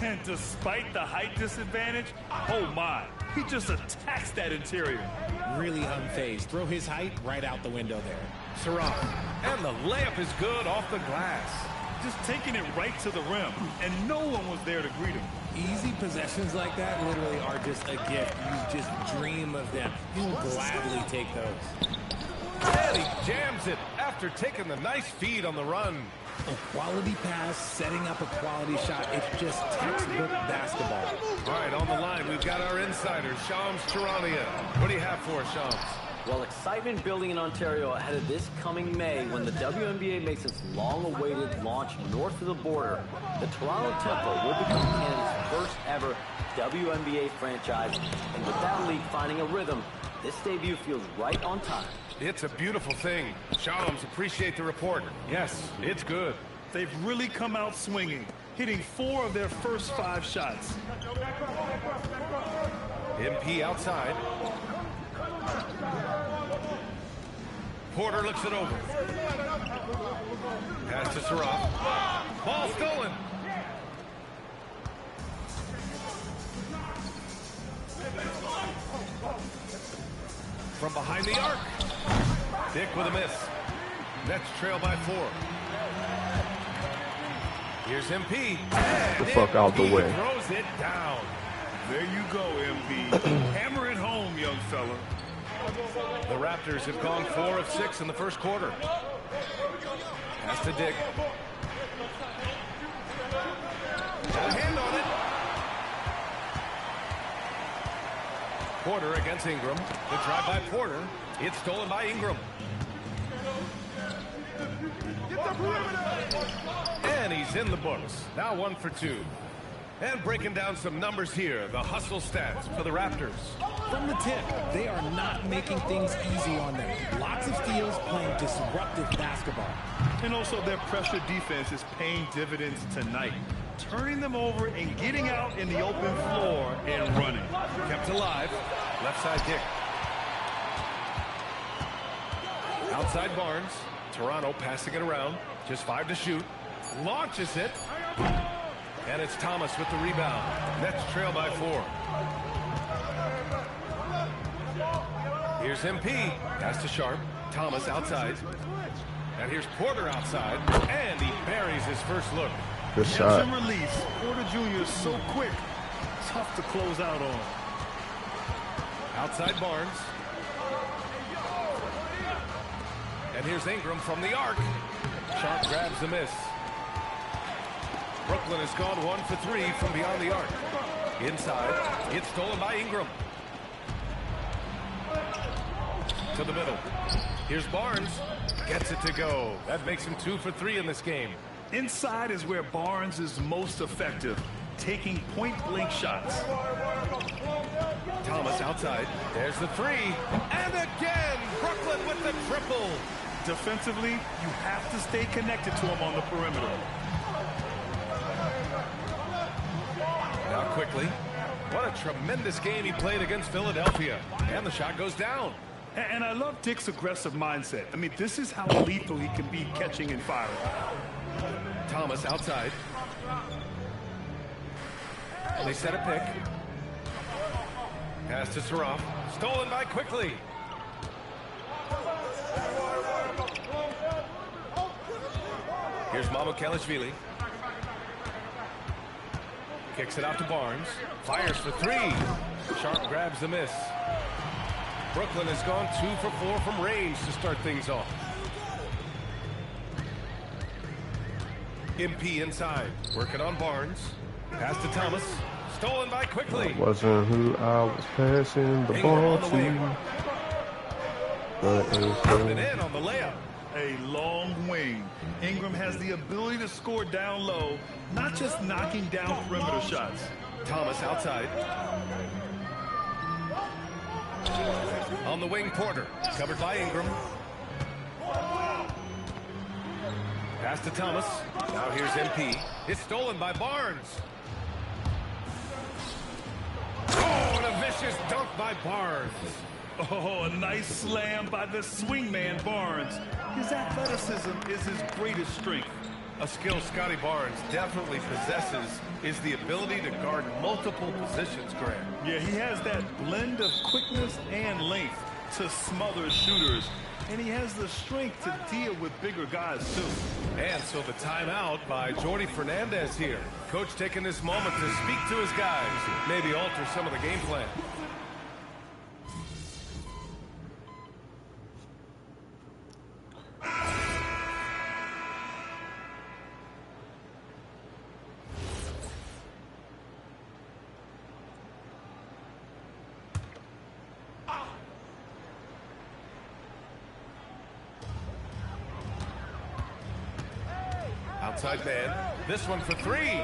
And despite the height disadvantage, oh my, he just attacks that interior. Really unfazed. Throw his height right out the window there. Serrano. And the layup is good off the glass. Just taking it right to the rim, and no one was there to greet him. Easy possessions like that literally are just a gift. You just dream of them. He'll gladly take those. And he jams it after taking the nice feed on the run. A quality pass, setting up a quality shot. It's just textbook basketball. All right, on the line, we've got our insider, Shams Charania. What do you have for us, Shams? Well, excitement building in Ontario ahead of this coming May when the WNBA makes its long-awaited launch north of the border. The Toronto Temple will become Canada's first ever WNBA franchise, and with that league finding a rhythm, this debut feels right on time. It's a beautiful thing. Shams, appreciate the report. Yes, it's good. They've really come out swinging, hitting 4 of their first 5 shots. MP outside. Porter looks it over. Pass to Saraf. Ball stolen. From behind the arc. Dick with a miss. Nets trail by 4. Here's MP. The fuck out the way. Throws it down. There you go, MP. Hammer it home, young fella. The Raptors have gone 4 of 6 in the first quarter. Pass to Dick. Got a hand on it. Porter against Ingram. The drive by Porter. It's stolen by Ingram. And he's in the books. Now 1 for 2. And breaking down some numbers here, the hustle stats for the Raptors. From the tip, they are not making things easy on them. Lots of steals, playing disruptive basketball. And also their pressure defense is paying dividends tonight, turning them over and getting out in the open floor and running. Kept alive. Left side Dick. Outside Barnes. Toronto passing it around. Just 5 to shoot. Launches it. And it's Thomas with the rebound. Nets trail by 4. Here's MP. Pass to Sharp. Thomas outside. And here's Porter outside. And he buries his first look. Good shot. Catch and release. Porter Jr. is so quick. Tough to close out on. Outside Barnes. And here's Ingram from the arc. Sharp grabs the miss. Brooklyn has gone 1 for 3 from beyond the arc. Inside. It's stolen by Ingram. To the middle. Here's Barnes. Gets it to go. That makes him 2 for 3 in this game. Inside is where Barnes is most effective, taking point-blank shots. Thomas outside. There's the 3. And again, Brooklyn with the triple. Defensively, you have to stay connected to him on the perimeter. Now quickly. What a tremendous game he played against Philadelphia. And the shot goes down. And I love Dick's aggressive mindset. I mean, this is how lethal he can be catching and firing. Thomas outside. They set a pick. Pass to Saraf. Stolen by Quickly. Here's Mamukelashvili. Kicks it out to Barnes. Fires for 3. Sharp grabs the miss. Brooklyn has gone 2 for 4 from range to start things off. MP inside. Working on Barnes. Pass to Thomas. Stolen by Quickly. That wasn't who I was passing the ball to. But it was been in on the layup. A long wing. Ingram has the ability to score down low, not just knocking down perimeter shots. Thomas outside. On the wing, Porter. Covered by Ingram. Pass to Thomas. Now here's MP. It's stolen by Barnes. Oh, and a vicious dunk by Barnes. Oh, a nice slam by the swingman Barnes. His athleticism is his greatest strength. A skill Scotty Barnes definitely possesses is the ability to guard multiple positions, Grant. Yeah, he has that blend of quickness and length to smother shooters. And he has the strength to deal with bigger guys, too. And so the timeout by Jordy Fernandez here. Coach taking this moment to speak to his guys, maybe alter some of the game plan. Outside man. This one for three.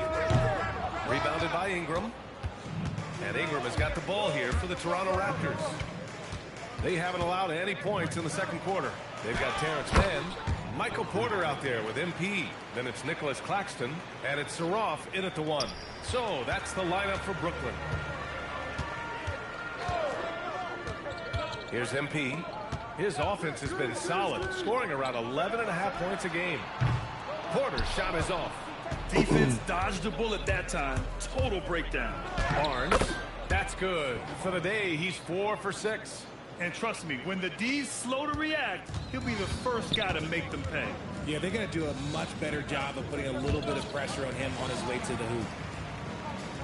Rebounded by Ingram. And Ingram has got the ball here for the Toronto Raptors. They haven't allowed any points in the second quarter. They've got Terrence Mann, Michael Porter out there with MP. Then it's Nicholas Claxton, and it's Saroff in at the one. So that's the lineup for Brooklyn. Here's MP. His offense has been solid, scoring around 11.5 points a game. Porter's shot is off. Defense dodged the bullet that time. Total breakdown. Barnes, that's good. For the day, he's 4 for 6. And trust me, when the D's slow to react, he'll be the first guy to make them pay. Yeah, they're going to do a much better job of putting a little bit of pressure on him on his way to the hoop.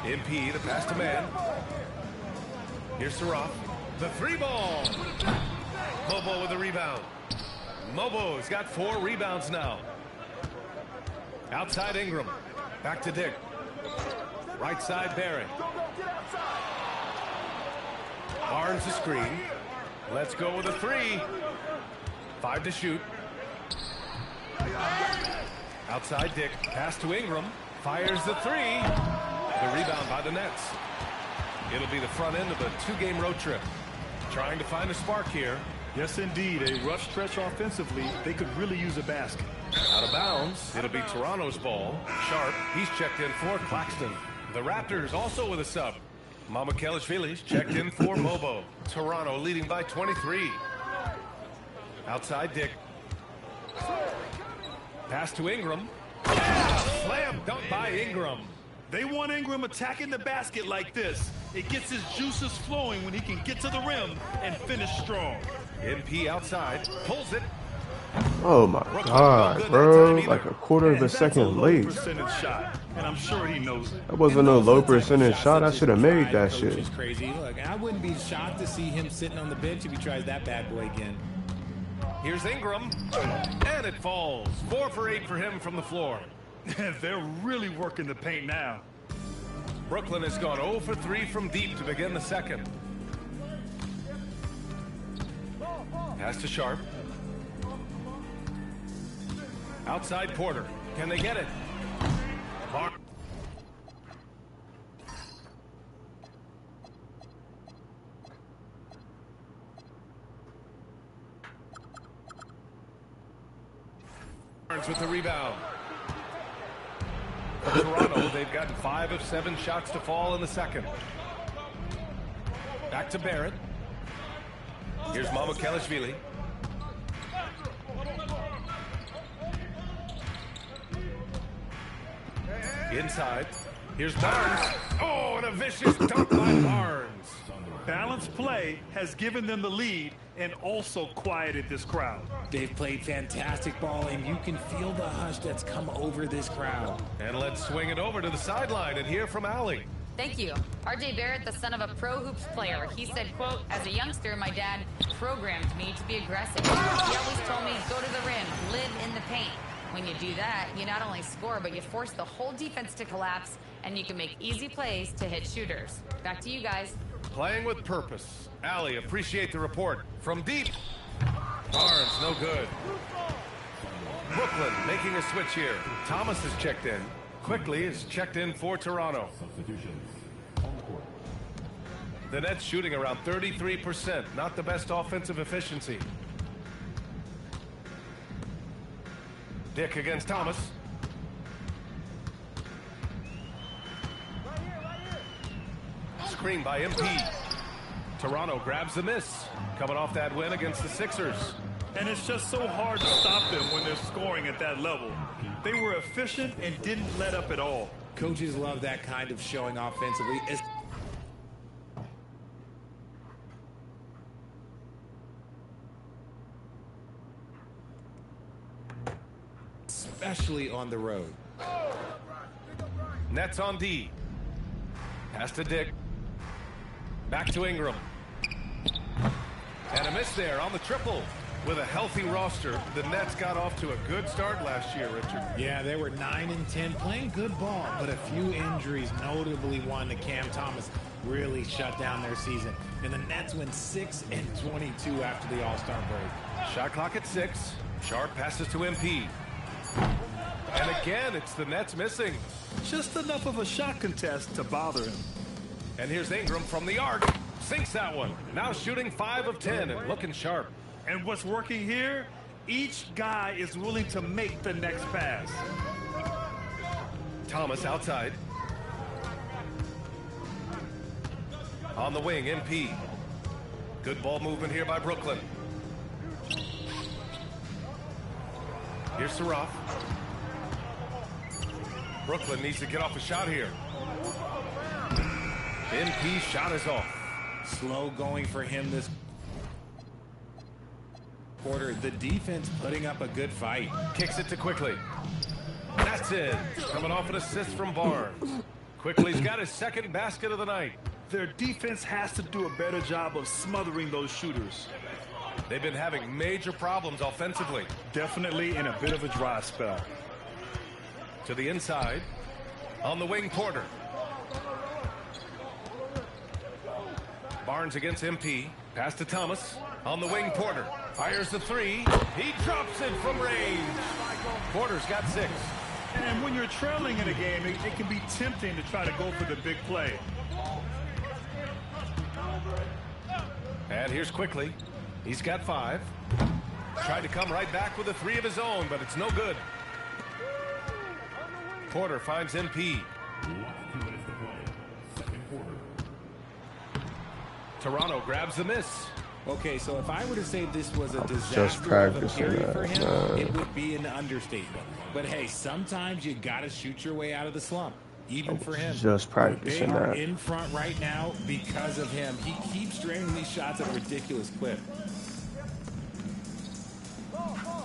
MP, the pass to man. Here's Saroff. The three ball. Mobo with the rebound. Mobo's got 4 rebounds now. Outside Ingram. Back to Dick. Right side Barrett. Barnes the screen. Let's go with a 3. 5 to shoot. Outside Dick. Pass to Ingram. Fires the 3. The rebound by the Nets. It'll be the front end of a 2-game road trip. Trying to find a spark here. Yes, indeed. A rough stretch offensively. They could really use a basket. Out of bounds. It'll be Toronto's ball. Sharp. He's checked in for Claxton. The Raptors also with a sub. Mamukelashvili's checked in for Mobo. Toronto leading by 23. Outside Dick. Pass to Ingram. Slam dunk by Ingram. They want Ingram attacking the basket like this. It gets his juices flowing when he can get to the rim and finish strong. MP outside. Pulls it. Oh my God, bro. Like a quarter of a second late. Shot, and I'm sure he knows it. That wasn't a low percentage shot. I should have made that shit. Which is crazy. Look, I wouldn't be shocked to see him sitting on the bench if he tries that bad boy again. Here's Ingram. And it falls. 4 for 8 for him from the floor. They're really working the paint now. Brooklyn has gone 0 for 3 from deep to begin the second. Pass to Sharp. Outside Porter. Can they get it? Barnes with the rebound. Toronto, they've gotten 5 of 7 shots to fall in the second. Back to Barrett. Here's Mamukelashvili. Inside. Here's Barnes. Oh, and a vicious dunk by Barnes. Balanced play has given them the lead and also quieted this crowd. They've played fantastic ball, and you can feel the hush that's come over this crowd. And let's swing it over to the sideline and hear from Allie. Thank you. RJ Barrett, the son of a pro hoops player. He said, quote, as a youngster, my dad programmed me to be aggressive. He always told me, go to the rim, live in the paint. When you do that, you not only score, but you force the whole defense to collapse, and you can make easy plays to hit shooters. Back to you guys. Playing with purpose. Allie, appreciate the report. From deep. Barnes, no good. Brooklyn making a switch here. Thomas is checked in. Quickly is checked in for Toronto. The Nets shooting around 33%. Not the best offensive efficiency. Dick against Thomas. Screen by MP. Toronto grabs the miss. Coming off that win against the Sixers. And it's just so hard to stop them when they're scoring at that level. They were efficient and didn't let up at all. Coaches love that kind of showing offensively. Especially on the road. Nets on D. Pass to Dick. Back to Ingram. And a miss there on the triple. With a healthy roster, the Nets got off to a good start last year, Richard. Yeah, they were 9 and 10, playing good ball, but a few injuries, notably one to Cam Thomas, really shut down their season. And the Nets went 6 and 22 after the All-Star break. Shot clock at 6. Sharp passes to MP. And Again, it's the Nets missing. Just enough of a shot contest to bother him. And here's Ingram from the arc. Sinks that one. Now shooting 5 of 10 and looking sharp. And what's working here? Each guy is willing to make the next pass. Thomas outside. On the wing, MP. Good ball movement here by Brooklyn. Here's Saraf. Brooklyn needs to get off a shot here. MP shot is off. Slow going for him this quarter. The defense putting up a good fight. Kicks it to Quickly. That's it. Coming off an assist from Barnes. Quickly's got his second basket of the night. Their defense has to do a better job of smothering those shooters. They've been having major problems offensively. Definitely in a bit of a dry spell. To the inside. On the wing, Porter. Barnes against MP. Pass to Thomas. On the wing, Porter. Fires the three. He drops it from range. Porter's got 6. And when you're trailing in a game, it can be tempting to try to go for the big play. And here's Quickly. He's got 5. Tried to come right back with a 3 of his own, but it's no good. Porter finds MP. Toronto grabs the miss. Okay, so if I were to say this was a Just disaster of a practicing period for that, him, man. it would be an understatement. But hey, sometimes you got to shoot your way out of the slump, even for him. Just practicing They are that. in front right now because of him. He keeps draining these shots at a ridiculous clip.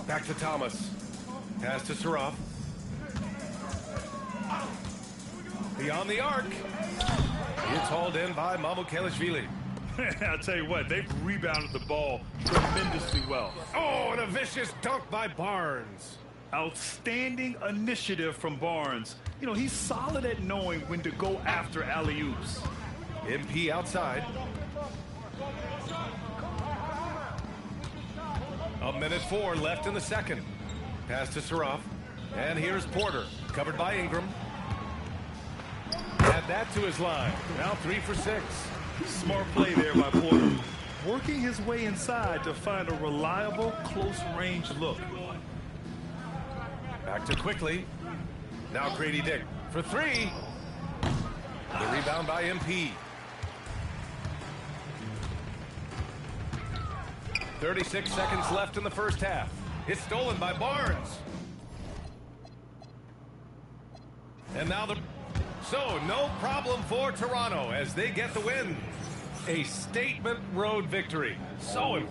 Back to Thomas. Pass to Saraf. Beyond the arc. It's hauled in by Mamukelashvili. I'll tell you what, they've rebounded the ball tremendously well. Oh, and a vicious dunk by Barnes. Outstanding initiative from Barnes. You know, he's solid at knowing when to go after alley-oops. MP outside. A minute 4 left in the second. Pass to Saraf. And here's Porter, covered by Ingram. Add that to his line. Now 3 for 6. Smart play there by Porter. Working his way inside to find a reliable, close-range look. Back to Quickly. Now Grady Dick for 3. The rebound by MP. 36 seconds left in the first half. It's stolen by Barnes. And now So no problem for Toronto as they get the win. A statement road victory. So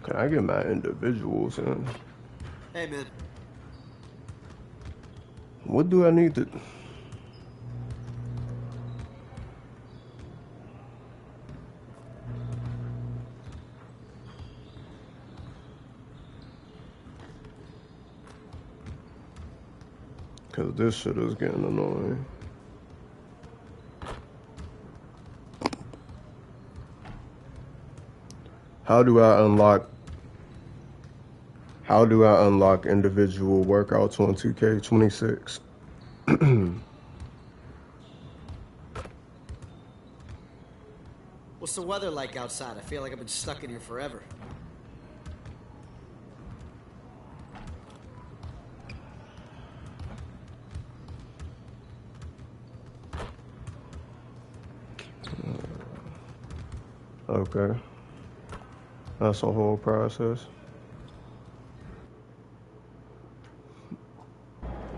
Can I get my individuals in? Hey, man. What do I need to... Because this shit is getting annoying. How do I unlock individual workouts on 2K26? What's the weather like outside? I feel like I've been stuck in here forever. Okay. That's a whole process.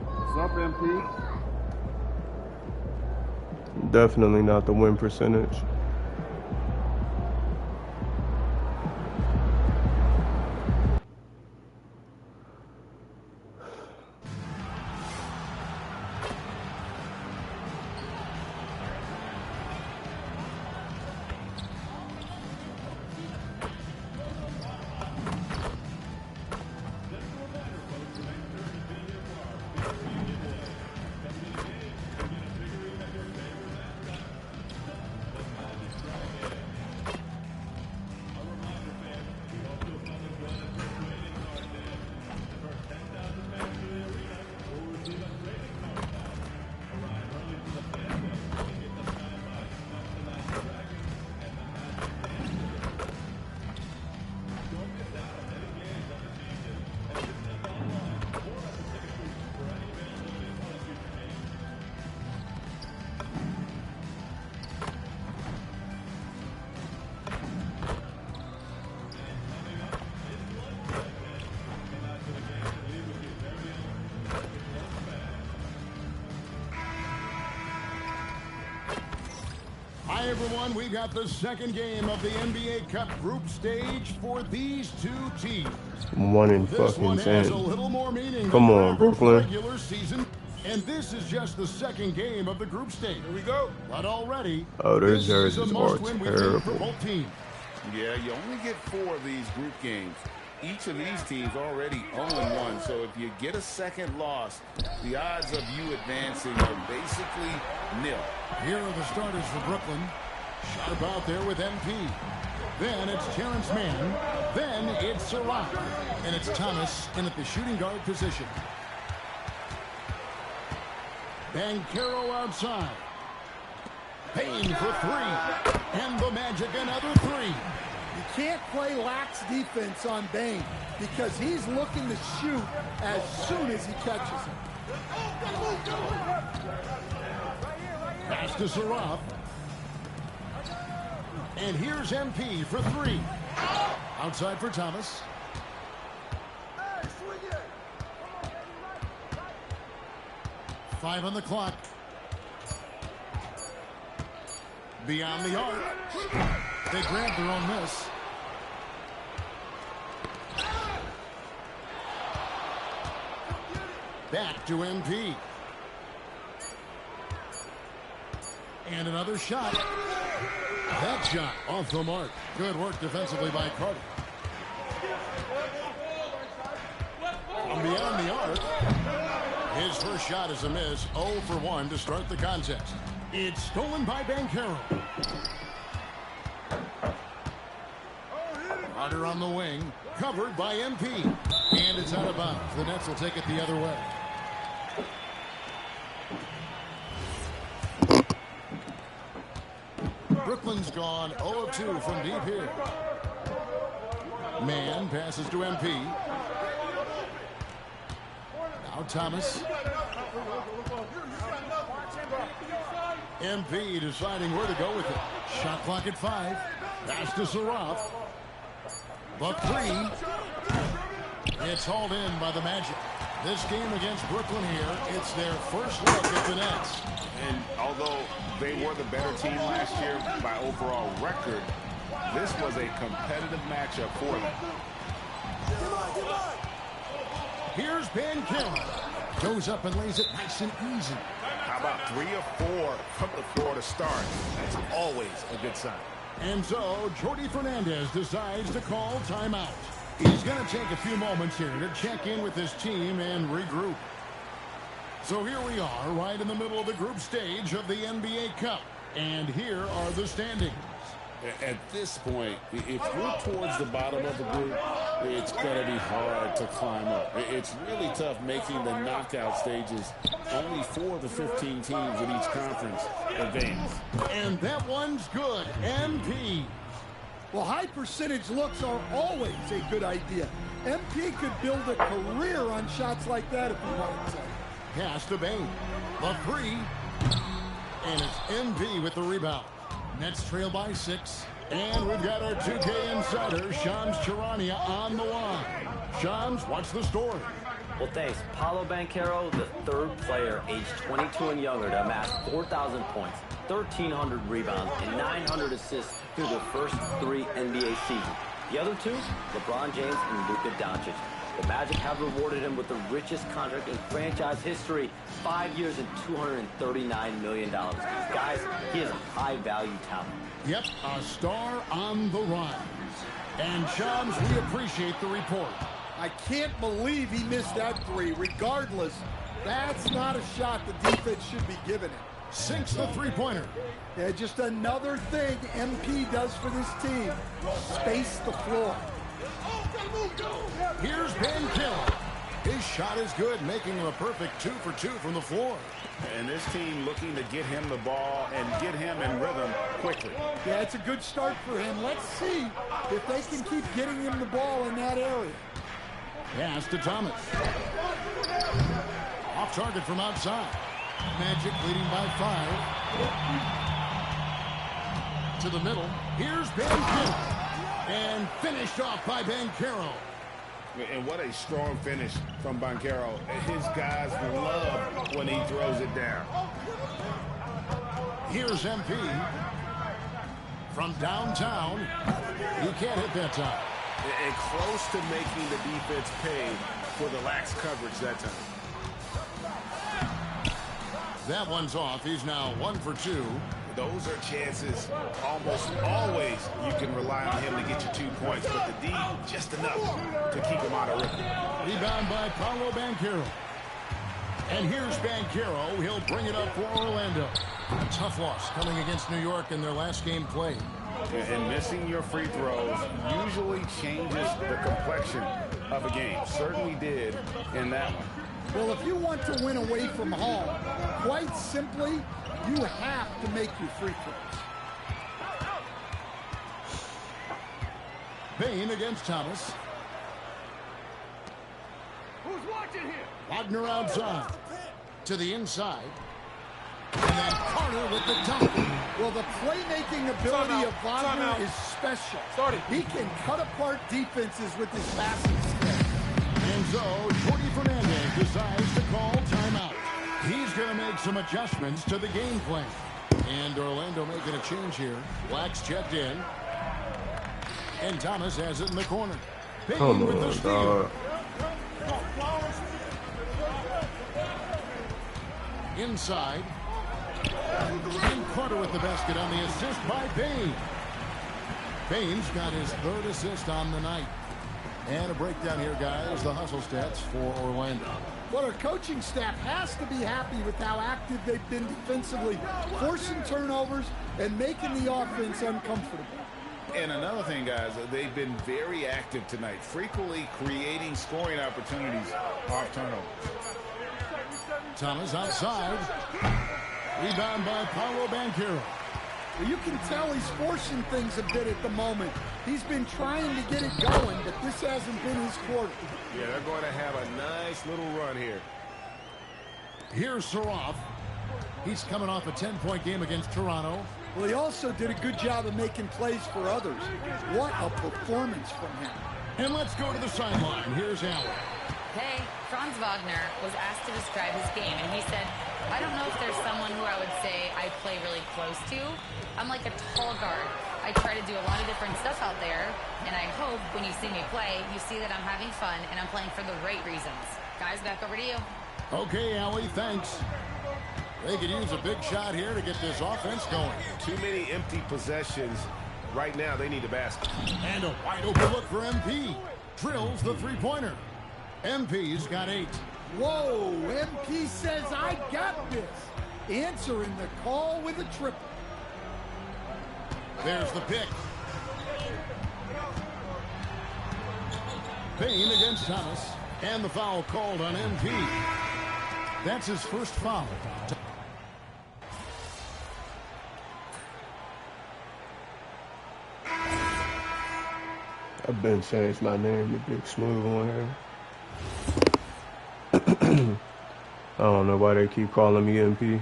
What's up, MP? Definitely not the win percentage. Hi, everyone. We've got the second game of the NBA Cup group stage for these two teams. 1 in This fucking one has 10. a little more meaning Come than on, the Brooklyn. regular season, and this is just the second game of the group stage. Here we go. But already, Oh, their this is a jerseys are must-win weekend for terrible. both teams. Yeah, you only get 4 of these group games. Each of these teams already 0-1, so if you get a second loss, the odds of you advancing are basically nil. Here are the starters for Brooklyn. Sharp out there with MP. Then it's Terrence Mann. Then it's Surratt. And it's Thomas in at the shooting guard position. Banchero outside. Payne for 3. And the Magic another 3. You can't play lax defense on Bane because he's looking to shoot as soon as he catches it. Pass to Surratt. And here's MP for 3. Outside for Thomas. 5 on the clock. Beyond the arc. They grabbed their own miss. Back to MP. And another shot. That shot off the mark. Good work defensively by Carter. From beyond the arc. His first shot is a miss. 0 for 1 to start the contest. It's stolen by Banchero. Carter on the wing. Covered by MP. And it's out of bounds. The Nets will take it the other way. Brooklyn's gone 0 of 2 from deep here. Mann passes to MP. Now Thomas. MP deciding where to go with it. Shot clock at 5. Pass to Surratt. Buck 3. It's hauled in by the Magic. This game against Brooklyn here, it's their first look at the Nets. And although they were the better team last year by overall record, This was a competitive matchup for them. Here's Banchero. Goes up and lays it nice and easy. How about 3 or 4 from the floor to start? That's always a good sign. And so, Jordy Fernandez decides to call timeout. He's going to take a few moments here to check in with his team and regroup. So here we are, right in the middle of the group stage of the NBA Cup. And here are the standings. At this point, if you're towards the bottom of the group, it's going to be hard to climb up. It's really tough making the knockout stages. Only 4 of the 15 teams in each conference advance. And that one's good. MP. Well, high percentage looks are always a good idea. MP could build a career on shots like that if he wanted to. Pass to Bain. The 3. And it's MP with the rebound. Nets trail by 6. And we've got our 2K insider, Shams Charania, on the line. Shams, what's the story? Well, thanks. Paolo Banchero, the 3rd player aged 22 and younger to amass 4,000 points, 1,300 rebounds, and 900 assists through their first 3 NBA seasons. The other 2, LeBron James and Luka Doncic. The Magic have rewarded him with the richest contract in franchise history, 5 years and $239 million. Guys, he is a high-value talent. Yep, a star on the rise. And Shams, we appreciate the report. I can't believe he missed that 3. Regardless, that's not a shot the defense should be giving him. Sinks the three-pointer. Yeah, just another thing MP does for this team. Space the floor. Here's Banchero. His shot is good, making him a perfect 2 for 2 from the floor. And this team looking to get him the ball and get him in rhythm quickly. Yeah, it's a good start for him. Let's see if they can keep getting him the ball in that area. Pass to Thomas. Off target from outside. Magic leading by 5. To the middle. Here's Banchero. And finished off by Banchero. And what a strong finish from Banchero. His guys love when he throws it down. Here's MP. From downtown. He can't hit that time. And close to making the defense pay for the lax coverage that time. That one's off. He's now 1 for 2. Those are chances almost always you can rely on him to get you 2 points, but the D just enough to keep him out of rhythm. Rebound by Paolo Banchero. And here's Banchero. He'll bring it up for Orlando. A tough loss coming against New York in their last game played. And missing your free throws usually changes the complexion of a game. Certainly did in that one. Well, if you want to win away from home, quite simply, you have to make your free throws. Bain against Thomas. Who's watching here? Wagner outside. To the inside. And then Carter with the dunk. Well, the playmaking ability of Wagner is special. He can cut apart defenses with his passing skill. And so, Jordy Fernandez decides to call timeout. He's going to make some adjustments to the game plan. And Orlando making a change here. Black's checked in. And Thomas has it in the corner. Bain with the steal. Inside. And Carter with the basket on the assist by Bain. Bain's got his 3rd assist on the night. And a breakdown here, guys. The hustle stats for Orlando. Well, our coaching staff has to be happy with how active they've been defensively, forcing turnovers and making the offense uncomfortable. And another thing, guys, they've been very active tonight, frequently creating scoring opportunities off turnovers. Thomas outside. Rebound by Paolo Banchero. Well, you can tell he's forcing things a bit at the moment. He's been trying to get it going, but this hasn't been his quarter. Yeah, they're going to have a nice little run here. Here's Saroff. He's coming off a 10-point game against Toronto. Well, he also did a good job of making plays for others. What a performance from him. And let's go to the sideline. Here's Allen. Hey, Franz Wagner was asked to describe his game, and he said, I don't know if there's someone who I would say I play really close to. I'm like a tall guard. I try to do a lot of different stuff out there, and I hope when you see me play, you see that I'm having fun and I'm playing for the right reasons. Guys, back over to you. Okay, Allie, thanks. They could use a big shot here to get this offense going. Too many empty possessions. Right now, they need a basket. And a wide open look for MP. Drills the three-pointer. MP's got 8. Whoa, MP says, I got this. Answering the call with a triple. There's the pick. Payne against Thomas. And the foul called on MP. That's his first foul. I've been changed my name to Big Smooth on here. I don't know why they keep calling me MP.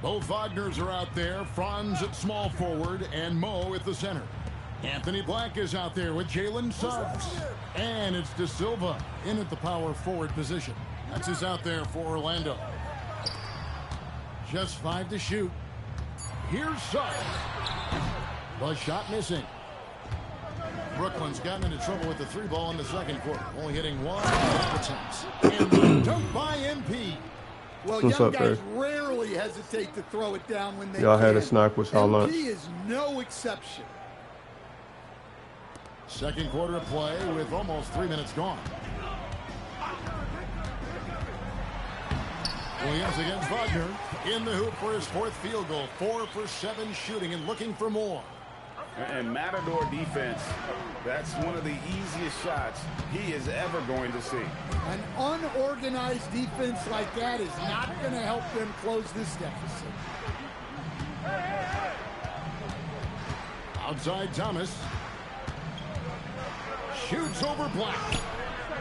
Both Wagners are out there. Franz at small forward and Mo at the center. Anthony Black is out there with Jalen Suggs. And it's De Silva in at the power forward position. That's who's out there for Orlando. Just 5 to shoot. Here's Suggs. The shot missing. Brooklyn's gotten into trouble with the 3 ball in the second quarter. Only hitting 1 attempts. And the dunk by MP. Well, What's young up, guys Ray? rarely hesitate to throw it down when they Y'all can. had a snack with y'all lunch. MP is no exception. Second quarter of play with almost 3 minutes gone. Williams against Wagner. In the hoop for his 4th field goal. 4 for 7 shooting and looking for more. And Matador defense, that's one of the easiest shots he is ever going to see. An unorganized defense like that is not going to help them close this deficit. Outside Thomas. Shoots over Black.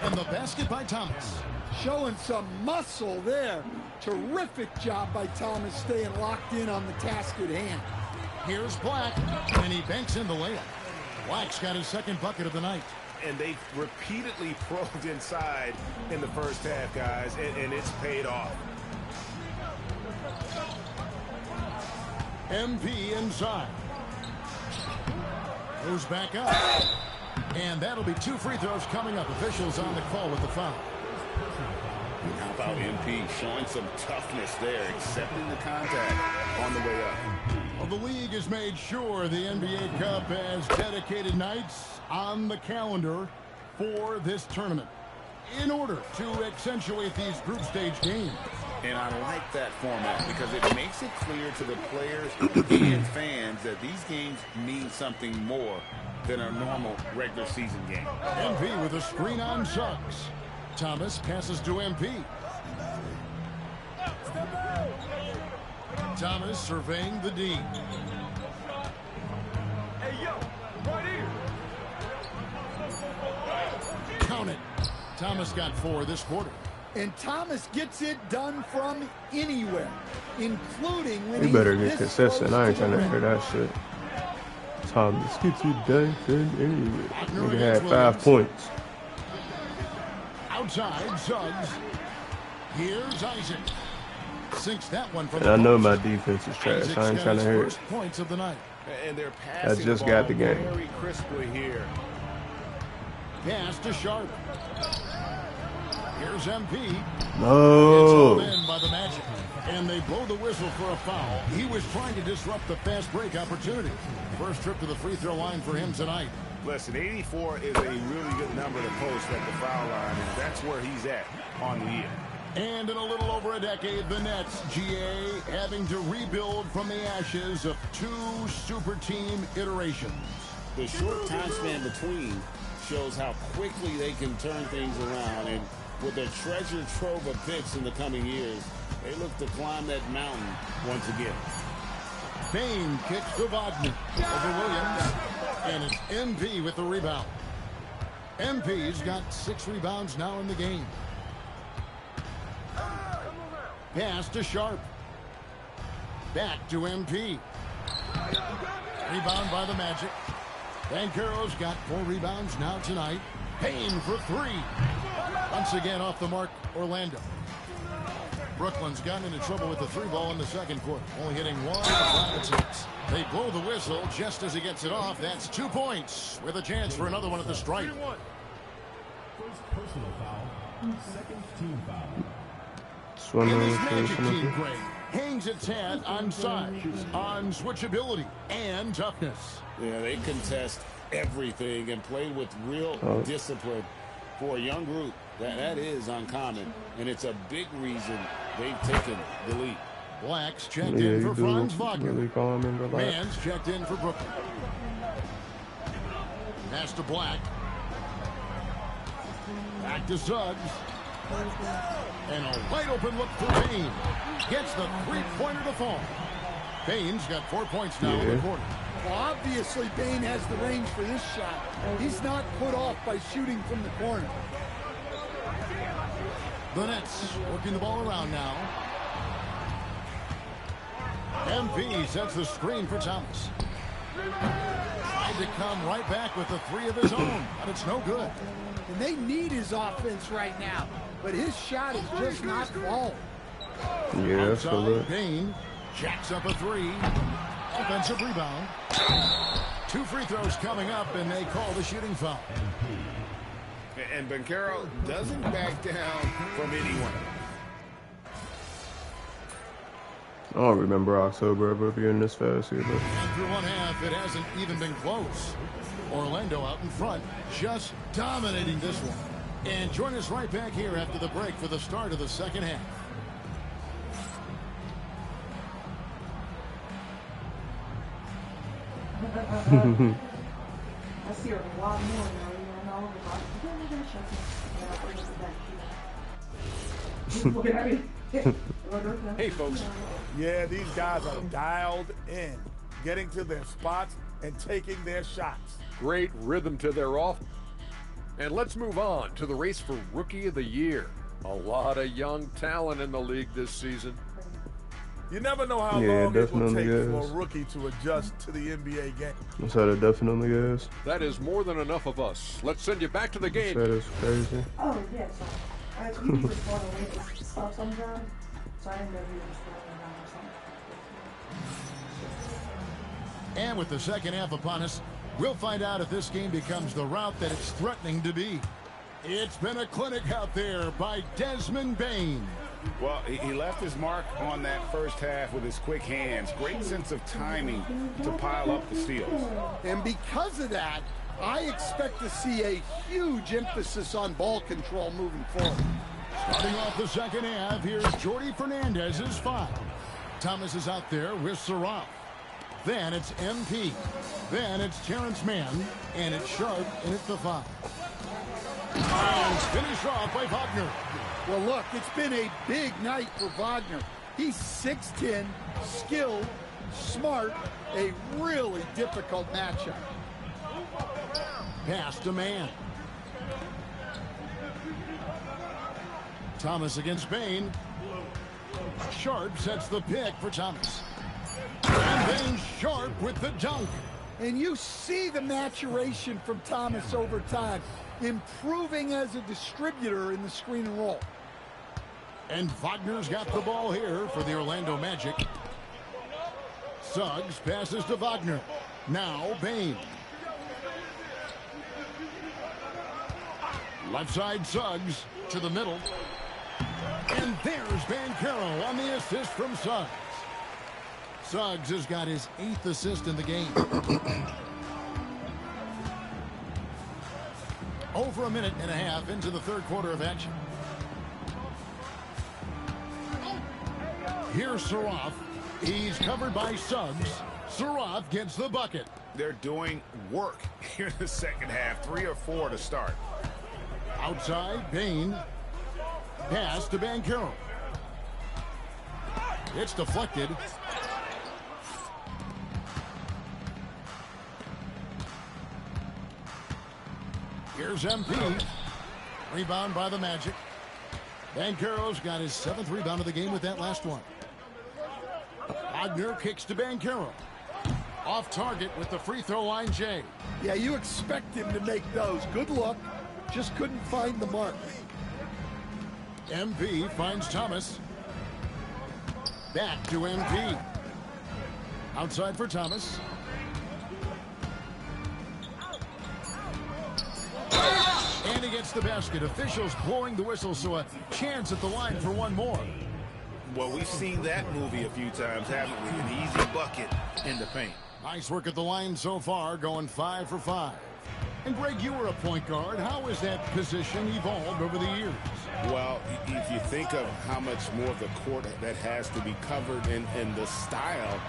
And the basket by Thomas. Showing some muscle there. Terrific job by Thomas staying locked in on the task at hand. Here's Black, and he banks in the layup. Black's got his second bucket of the night. And they repeatedly probed inside in the first half, guys, and it's paid off. MP inside. Goes back up. And that'll be 2 free throws coming up. Officials on the call with the foul. How about MP showing some toughness there, accepting the contact on the way up. Well, the league has made sure the NBA Cup has dedicated nights on the calendar for this tournament in order to accentuate these group stage games. And I like that format because it makes it clear to the players and fans that these games mean something more than a normal regular season game. MP with a screen on Suggs. Thomas passes to MP. Thomas surveying the D. Hey, yo, right here. Count it. Thomas got 4 this quarter. And Thomas gets it done from anywhere, including when You better he's get this consistent. close I ain't to the trying to hear rim. that shit. Thomas gets you dancing anyway. Wagner Nigga had against 5 Williams. points. Outside, Suggs. Here's Isaac. Sinks that one from And I the know post. my defense is trash. Isaac's I ain't got trying to his hear it. first points of the night. And they're passing just the got ball the game. very crisply here. Pass to Sharp. Here's MP. No. It's all in by the Magic. And they blow the whistle for a foul. He was trying to disrupt the fast break opportunity. First trip to the free throw line for him tonight. Listen, 84 is a really good number to post at the foul line, and that's where he's at on the year. And in a little over a decade, the Nets, GA, having to rebuild from the ashes of 2 super team iterations. The short time span between shows how quickly they can turn things around. And with their treasure trove of picks in the coming years, they look to climb that mountain once again. Payne kicks to Wagner over Williams. And it's MP with the rebound. MP's got 6 rebounds now in the game. Pass to Sharp. Back to MP. Rebound by the Magic. Banchero's got 4 rebounds now tonight. Payne for 3. Once again off the mark, Orlando. Brooklyn's gotten into trouble with the 3-ball in the second quarter, only hitting 1 of 5 attempts. They blow the whistle just as he gets it off. That's 2 points with a chance for another one at the stripe. First personal foul, second team foul. And this Magic team, Greg, hangs its hat on size, on switchability, and toughness. Yeah, they contest everything and play with real discipline. For a young group, that is uncommon, and it's a big reason they've taken the lead. Black's checked in for Franz Wagner. Really calm and relaxed. Mann's checked in for Brooklyn. Pass to Black. Back to Suggs. And a wide open look for Payne. Gets the three-pointer to fall. Payne's got 4 points now in the quarter. Well, obviously, Bane has the range for this shot. He's not put off by shooting from the corner. The Nets working the ball around now. MP sets the screen for Thomas. Tried to come right back with the 3 of his own, but it's no good. And they need his offense right now, but his shot is just not falling. Yeah, that's good. Bane jacks up a 3. Offensive rebound. 2 free throws coming up, and they call the shooting foul. And Banchero doesn't back down from anyone. I don't remember October ever being this fast either. After one half, it hasn't even been close. Orlando out in front, just dominating this one. And join us right back here after the break for the start of the second half. I see her a lot more now. You know, Hey, folks. Yeah, these guys are dialed in, getting to their spots and taking their shots. Great rhythm to their off. And let's move on to the race for Rookie of the Year. A lot of young talent in the league this season. You never know how long it will take for a rookie to adjust to the NBA game. That's how it definitely is. That is more than enough of us. Let's send you back to the game. That is crazy. Oh, yeah, so we need to respond to wait to stop sometime, so I didn't know if you were responding down or something. And with the second half upon us, we'll find out if this game becomes the route that it's threatening to be. It's been a clinic out there by Desmond Bane. Well, he left his mark on that first half with his quick hands. Great sense of timing to pile up the steals. And because of that, I expect to see a huge emphasis on ball control moving forward. Starting off the second half, here's Jordi Fernandez's foul. Thomas is out there with Saraf. Then it's MP. Then it's Terrence Mann. And it's Sharp, and it's the foul. And finished off by Wagner. Well, look, it's been a big night for Wagner. He's 6'10", skilled, smart, a really difficult matchup. Pass to Mann. Thomas against Bane. Sharp sets the pick for Thomas. And then Sharp with the dunk. And you see the maturation from Thomas over time, improving as a distributor in the screen and roll. And Wagner's got the ball here for the Orlando Magic. Suggs passes to Wagner. Now Bane. Left side Suggs to the middle. And there's Banchero on the assist from Suggs. Suggs has got his 8th assist in the game. Over a minute and a half into the third quarter of action. Here's Saraf. He's covered by Suggs. Saraf gets the bucket. They're doing work here in the second half. 3 or 4 to start. Outside, Bane. Pass to Banchero. It's deflected. Here's MP. Rebound by the Magic. Banchero's got his 7th rebound of the game with that last one. Wagner kicks to Banchero. Off target with the free throw line, Jay. Yeah, you expect him to make those. Good luck. Just couldn't find the mark. MP finds Thomas. Back to MP. Outside for Thomas. And he gets the basket. Officials blowing the whistle, so a chance at the line for one more. Well, we've seen that movie a few times, haven't we? An easy bucket in the paint. Nice work at the line so far, going 5 for 5. And Greg, you were a point guard. How has that position evolved over the years? Well, if you think of how much more of the court that has to be covered and the style,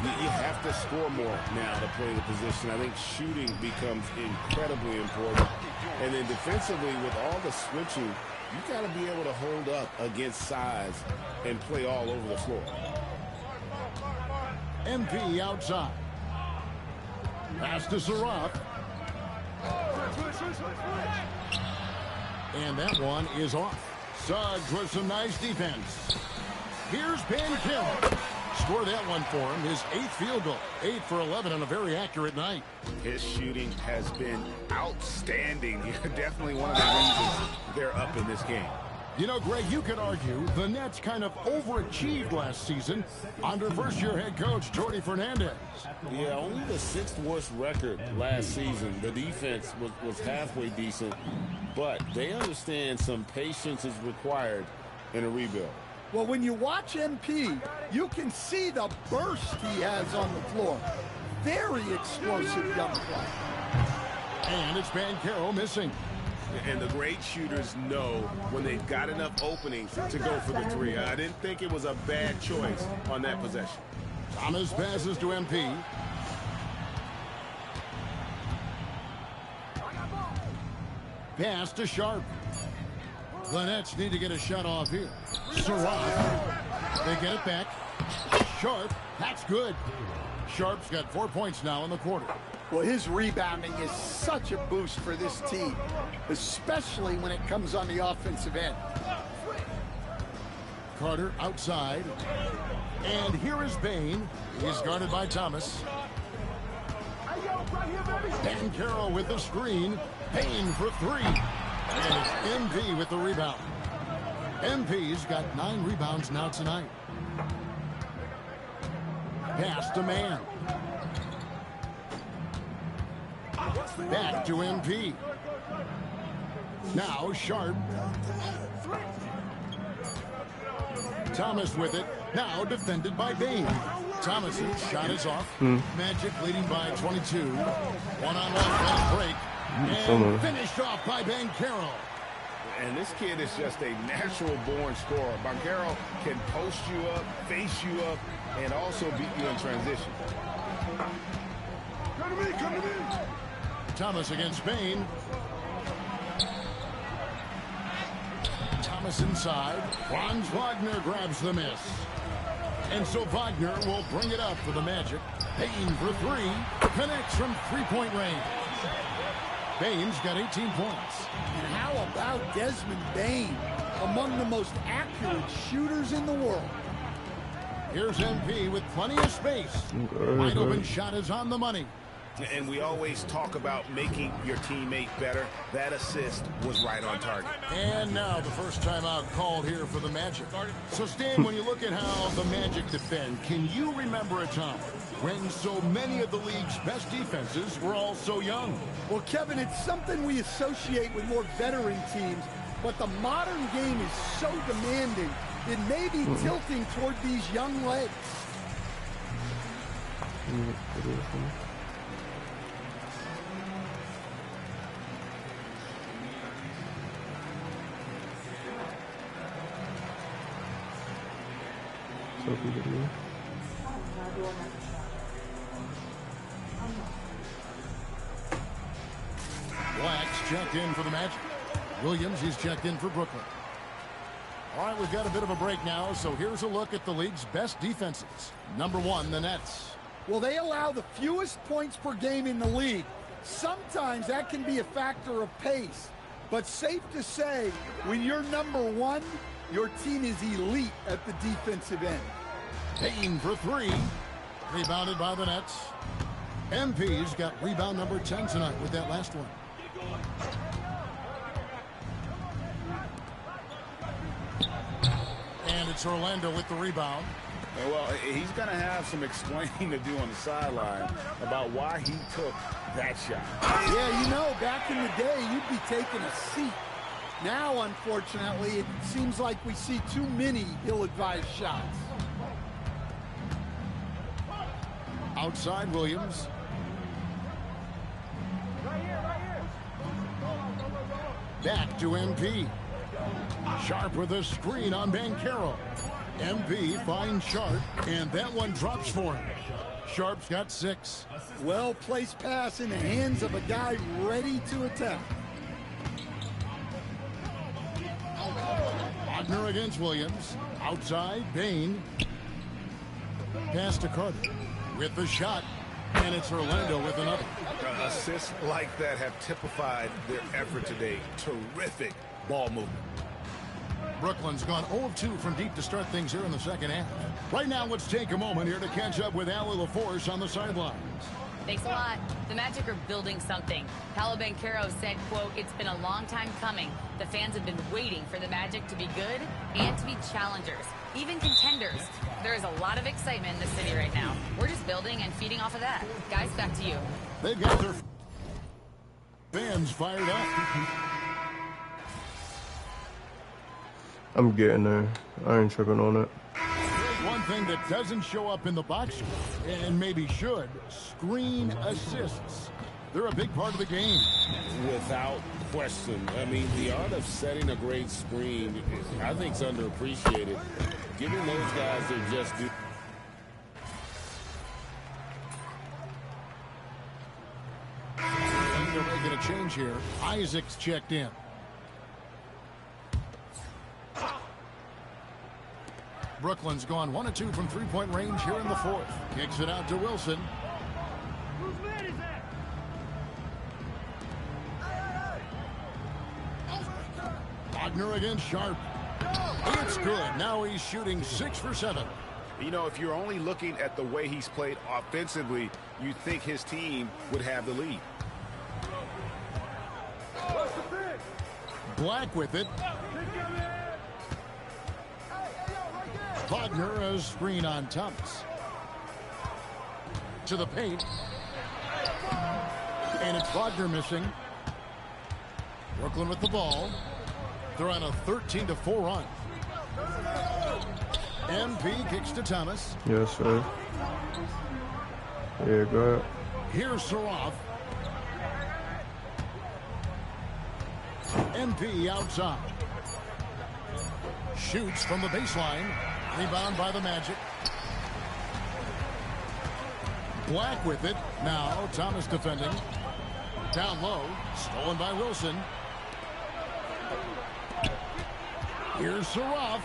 you have to score more now to play the position. I think shooting becomes incredibly important. And then defensively, with all the switching, you got to be able to hold up against size and play all over the floor. MP outside. Pass to Saraf. And that one is off. Suggs with some nice defense. Here's Banchero. Score that one for him. His 8th field goal. 8 for 11 on a very accurate night. His shooting has been outstanding. Definitely one of the reasons they're up in this game. You know, Greg, you could argue the Nets kind of overachieved last season under first-year head coach Jordy Fernandez. Yeah, only the 6th worst record last season. The defense was halfway decent, but they understand some patience is required in a rebuild. Well, when you watch MP, you can see the burst he has on the floor. Very explosive young player. And it's Banchero missing. And the great shooters know when they've got enough openings to go for the three. I didn't think it was a bad choice on that possession. Thomas passes to MP. Pass to Sharp. The Nets need to get a shot off here. Saraf. They get it back. Sharp. That's good. Sharp's got 4 points now in the quarter. Well, his rebounding is such a boost for this team, especially when it comes on the offensive end. Carter outside. And here is Bain. He's guarded by Thomas. Banchero with the screen. Bain for 3. And it's MP with the rebound. MP's got 9 rebounds now tonight. Pass to Man. Back to MP. Now Sharp. Thomas with it. Now defended by Bain. Thomas's shot is off. Magic leading by 22. One-on-one fast break. And finished off by Banchero. And this kid is just a natural-born scorer. Banchero can post you up, face you up, and also beat you in transition. Come to me, come to me. Thomas against Bain. Thomas inside. Franz Wagner grabs the miss. And so Wagner will bring it up for the Magic. Bain for 3. Connects from three-point range. Bain's got 18 points. And how about Desmond Bain? Among the most accurate shooters in the world. Here's MP with plenty of space. Wide open shot is on the money. And we always talk about making your teammate better. That assist was right on target. And now the first timeout called here for the Magic. So, Stan, when you look at how the Magic defend, can you remember a time when so many of the league's best defenses were all so young? Well, Kevin, it's something we associate with more veteran teams, but the modern game is so demanding, it may be tilting toward these young legs. Black's checked in for the Magic. Williams, he's checked in for Brooklyn. All right, we've got a bit of a break now, so here's a look at the league's best defenses. Number 1, the Nets. Well, they allow the fewest points per game in the league. Sometimes that can be a factor of pace. But safe to say, when you're number 1, your team is elite at the defensive end. Bain for 3. Rebounded by the Nets. MP's got rebound number 10 tonight with that last one. And it's Orlando with the rebound. Well, he's going to have some explaining to do on the sideline about why he took that shot. Yeah, you know, back in the day, you'd be taking a seat. Now, unfortunately, it seems like we see too many ill-advised shots. Outside Williams. Back to MP. Sharp with a screen on Banchero. MP finds Sharp, and that one drops for him. Sharp's got 6. Well-placed pass in the hands of a guy ready to attack. Wagner against Williams. Outside, Bain. Pass to Carter with the shot, and it's Orlando with another. Assists like that have typified their effort today. Terrific ball movement. Brooklyn's gone 0 of 2 from deep to start things here in the second half. Right now, let's take a moment here to catch up with Allie LaForce on the sidelines. Thanks a lot. The Magic are building something. Paolo Banchero said, quote, "It's been a long time coming. The fans have been waiting for the Magic to be good and to be challengers, even contenders. There is a lot of excitement in the city right now. We're just building and feeding off of that. Guys, back to you." They've got their fans fired up. I'm getting there. I ain't tripping on it. One thing that doesn't show up in the box score, and maybe should, screen assists. They're a big part of the game. Without question. I mean, the art of setting a great screen, I think, is underappreciated. Giving those guys their just due. They're making a change here. Isaac's checked in. Brooklyn's gone 1 of 2 from three-point range here in the fourth. Kicks it out to Wilson. Whose man is that? Wagner against Sharp. It's good. Now he's shooting 6 for 7. You know, if you're only looking at the way he's played offensively, you'd think his team would have the lead. Black with it. Wagner a screen on Thomas. To the paint. And it's Wagner missing. Brooklyn with the ball. They're on a 13-4 run. MP kicks to Thomas. Yes, sir. Yeah, go ahead. Here's Saroff. MP outside. Shoots from the baseline. Rebound by the Magic. Black with it. Now Thomas defending. Down low. Stolen by Wilson. Here's Saroff.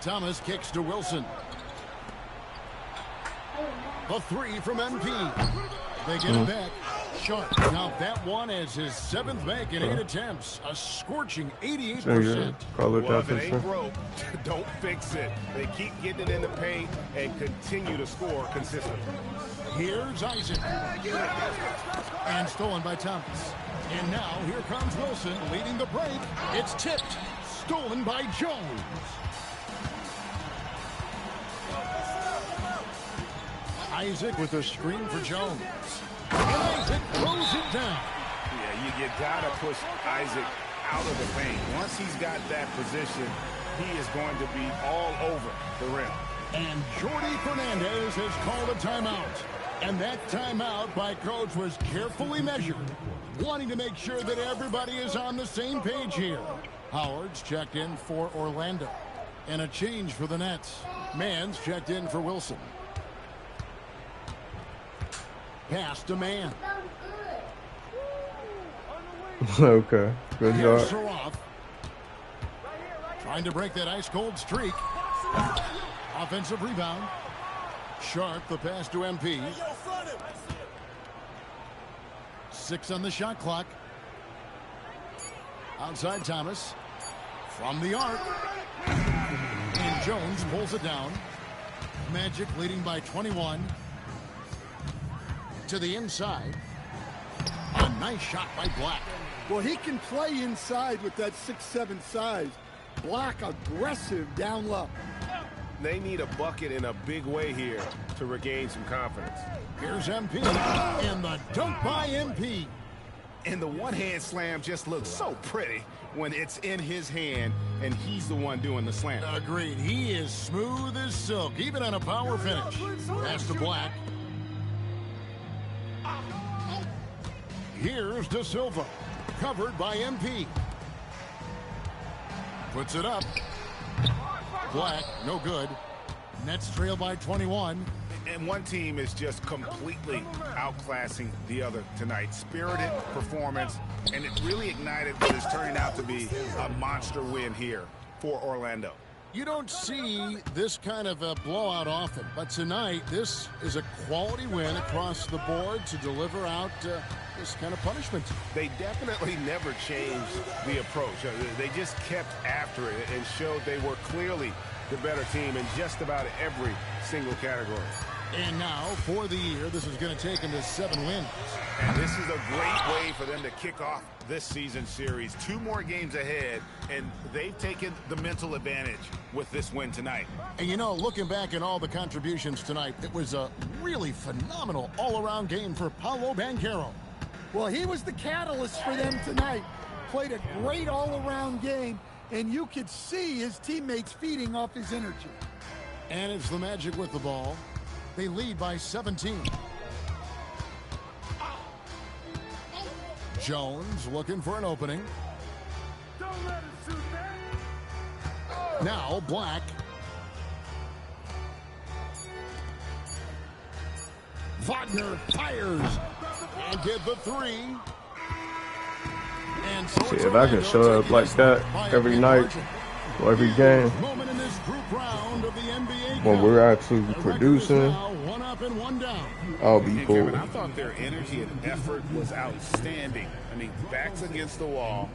Thomas kicks to Wilson. A 3 from MP. They get it back. Sharp. Now that one is his 7th make in 8 attempts. A scorching 88%. Well, if it ain't broke, don't fix it. They keep getting it in the paint and continue to score consistently. Here's Isaac. And stolen by Thomas. And now here comes Wilson leading the break. It's tipped. Stolen by Jones. Isaac with a screen for Jones. And Isaac throws it down. Yeah, you got to push Isaac out of the paint. Once he's got that position, he is going to be all over the rim. And Jordi Fernandez has called a timeout. And that timeout by Coach was carefully measured, wanting to make sure that everybody is on the same page here. Howard's checked in for Orlando. And a change for the Nets. Mann's checked in for Wilson. Pass to Mann. Okay, good job. Saroff. Trying to break that ice-cold streak. Offensive rebound. Sharp, the pass to MP. 6 on the shot clock. Outside Thomas. From the arc. And Jones pulls it down. Magic leading by 21. To the inside. A nice shot by Black. Well, he can play inside with that 6'7" size. Black aggressive down low. They need a bucket in a big way here to regain some confidence. Here's MP, and the dunk by MP. And the one-hand slam just looks so pretty when it's in his hand and he's the one doing the slam. Agreed. He is smooth as silk, even on a power finish. Pass to Black. Here's De Silva, covered by MP. Puts it up. Black, no good. Nets trail by 21. And one team is just completely outclassing the other tonight. Spirited performance, and it really ignited what is turning out to be a monster win here for Orlando. You don't see this kind of a blowout often, but tonight this is a quality win across the board to deliver out this kind of punishment. They definitely never changed the approach. They just kept after it and showed they were clearly the better team in just about every single category. And now, for the year, this is going to take them to 7 wins. And this is a great way for them to kick off this season series. 2 more games ahead, and they've taken the mental advantage with this win tonight. And you know, looking back at all the contributions tonight, it was a really phenomenal all-around game for Paolo Banchero. Well, he was the catalyst for them tonight. Played a great all-around game, and you could see his teammates feeding off his energy. And it's the Magic with the ball. They lead by 17. Jones looking for an opening. Don't let him shoot that. Now Black. Wagner fires and get the 3. And so see, if I can show up like that every night or every game, when we're actually producing, I'll be cool. Kevin, I thought their energy and effort was outstanding. I mean, backs against the wall,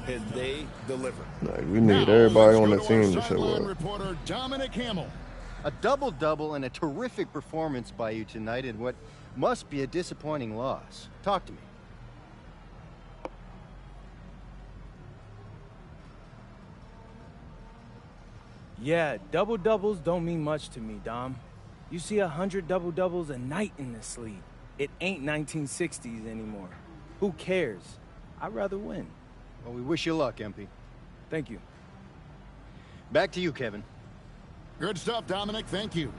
and they deliver. Like, we need everybody on the team to show up. Reporter Dominic Hamill. A double-double and a terrific performance by you tonight in what must be a disappointing loss. Talk to me. Yeah, double-doubles don't mean much to me, Dom. You see 100 double-doubles a night in this league. It ain't 1960s anymore. Who cares? I'd rather win. Well, we wish you luck, MP. Thank you. Back to you, Kevin. Good stuff, Dominic. Thank you.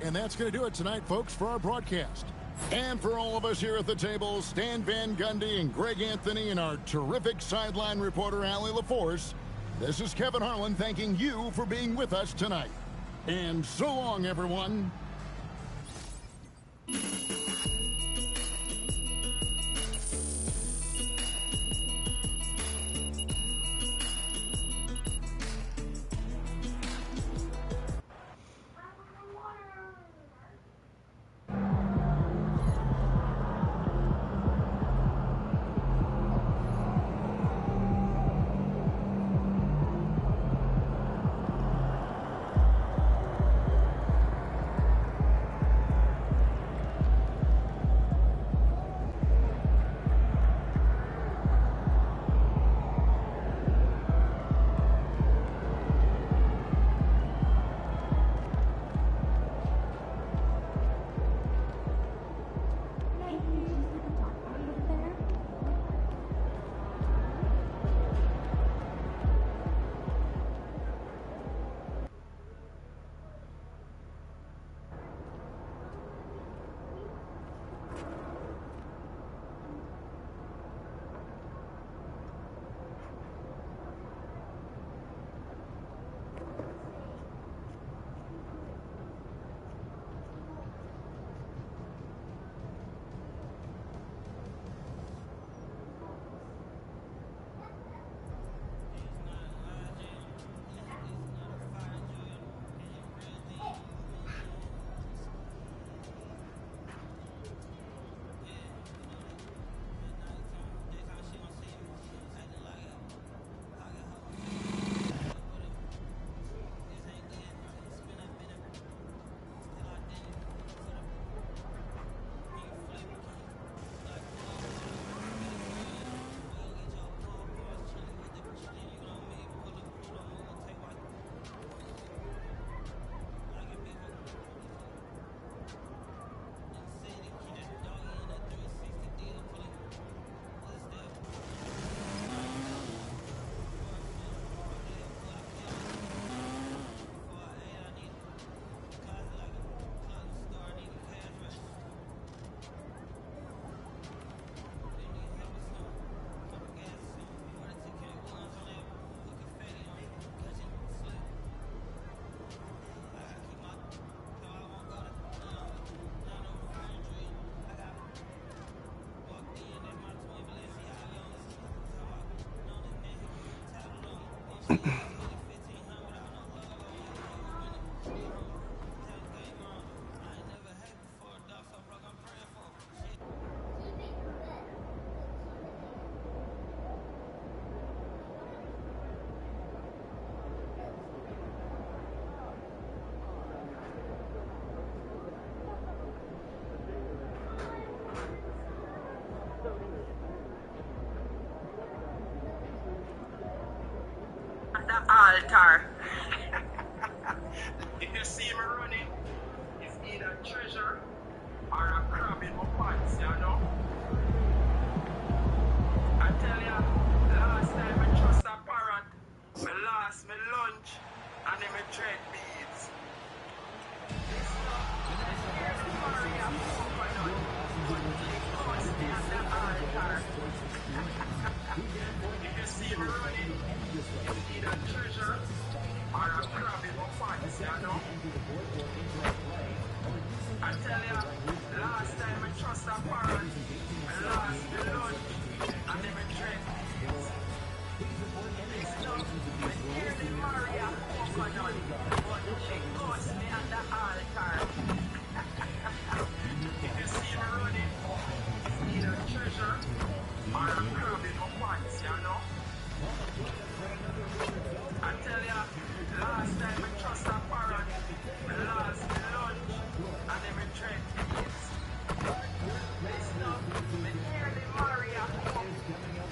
And that's going to do it tonight, folks, for our broadcast. And for all of us here at the table, Stan Van Gundy and Greg Anthony and our terrific sideline reporter, Allie LaForce, this is Kevin Harlan thanking you for being with us tonight. And so long, everyone. The altar. If you see me running, it's either treasure or a crab in my pants, you know? I tell ya, last time I trust a parrot, me lost me lunch and then me dread beads. If you see me running, it's either treasure or a crab in my pants, you know? I tell ya, last time I trust a parrot, I lost me lunch and then me dread beads. Listen up, me nearly marry a coconut, but she cussed me at the altar. If you see me running, it's either treasure or a crab in my pants, you know? I tell ya, last time I trust a parrot, I lost me lunch and then me dread beads. Listen up, me nearly marry a coconut.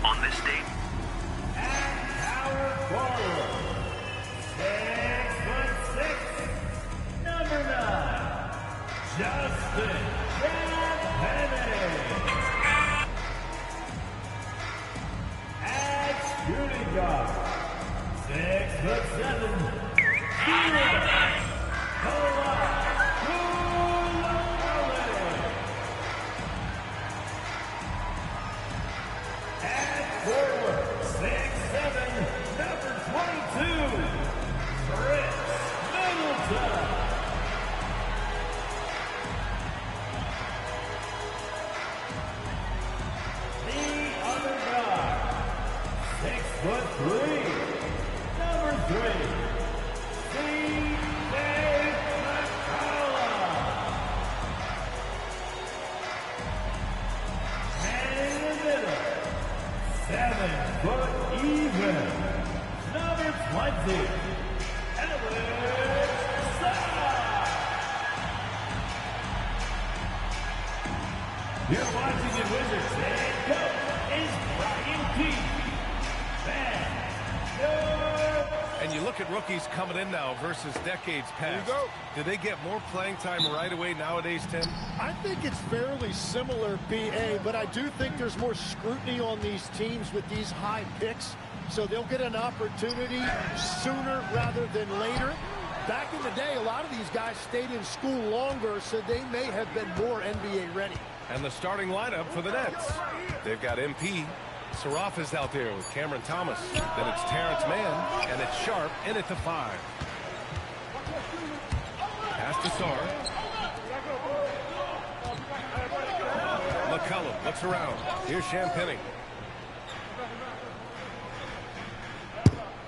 On this date. And power forward. 6'6", number 9, Justin Penny. At shooting guard, 6'7", forward, 6'7", number 22, Chris Middleton. The other guard, 6'3", number 3, C.J. McCollum. And in the middle, 7 foot even, number 20, Alex Saad. You're watching the Wizards. Head coach is Brian Keith. And you look at rookies coming in now versus decades past. Do they get more playing time right away nowadays, Tim? I think it's fairly similar, B.A., but I do think there's more scrutiny on these teams with these high picks, so they'll get an opportunity sooner rather than later. Back in the day, a lot of these guys stayed in school longer, so they may have been more NBA ready. And the starting lineup for the Nets. They've got MP. Saroff is out there with Cameron Thomas. Then it's Terrence Mann, and it's Sharp in at the 5. Pass to Sarr. McCollum looks around. Here's Champagny.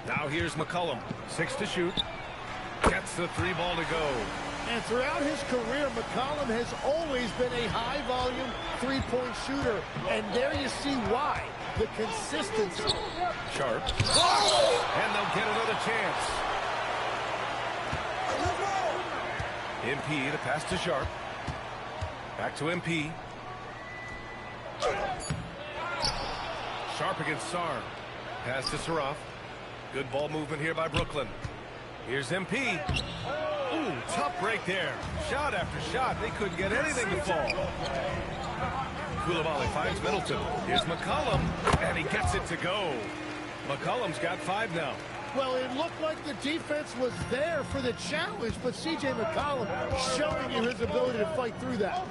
Now here's McCollum. 6 to shoot. Gets the 3 ball to go. And throughout his career, McCollum has always been a high-volume three-point shooter. And there you see why. The consistency. Sharp. And they'll get another chance. MP, the pass to Sharp. Back to MP. Sharp against Sarr. Pass to Saroff. Good ball movement here by Brooklyn. Here's MP. Ooh, tough break there. Shot after shot. They couldn't get anything to fall. Koulibaly finds Middleton. Here's McCollum, and he gets it to go. McCollum's got 5 now. Well, it looked like the defense was there for the challenge, but C.J. McCollum showing you his ability to fight through that.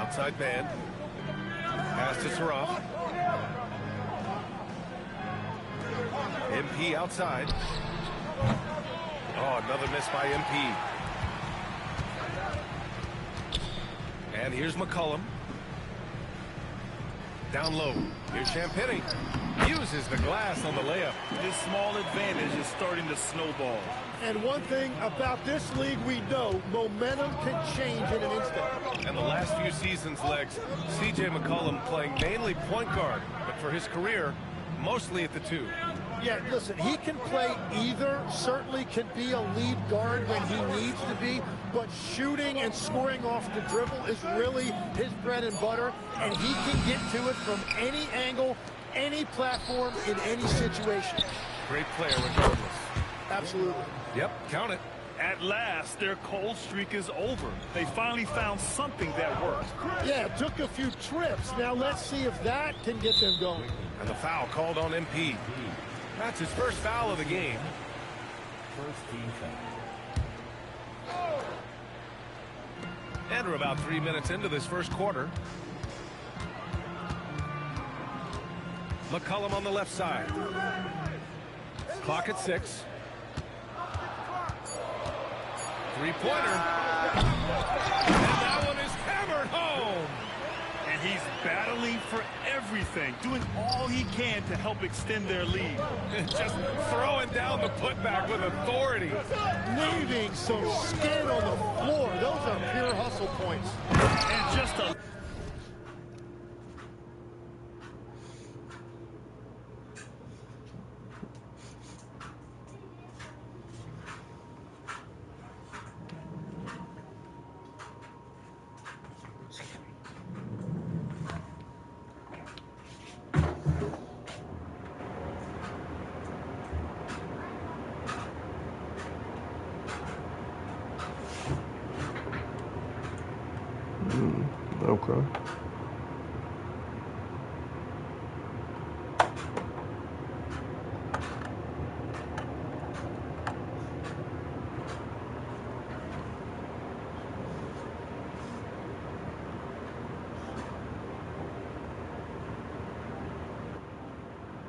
Outside band. Pass to Saraf. MP outside. Oh, another miss by MP. And here's McCollum. Down low. Here's Champagny. Uses the glass on the layup. This small advantage is starting to snowball. And one thing about this league we know, momentum can change in an instant. And the last few seasons, Legs, C.J. McCollum playing mainly point guard, but for his career, mostly at the 2. Yeah, listen, he can play either, certainly can be a lead guard when he needs to be, but shooting and scoring off the dribble is really his bread and butter, and he can get to it from any angle, any platform, in any situation. Great player regardless. Absolutely. Yep, count it. At last, their cold streak is over. They finally found something that worked. Yeah, it took a few trips. Now let's see if that can get them going. And the foul called on MP. That's his first foul of the game. First team foul. And we're about 3 minutes into this first quarter. McCollum on the left side. Clock at 6. Three-pointer. And that one is hammered home. And he's battling for everything, doing all he can to help extend their lead. Just throwing down the putback with authority. Leaving some skin on the floor. Those are pure hustle points. And just a... Okay.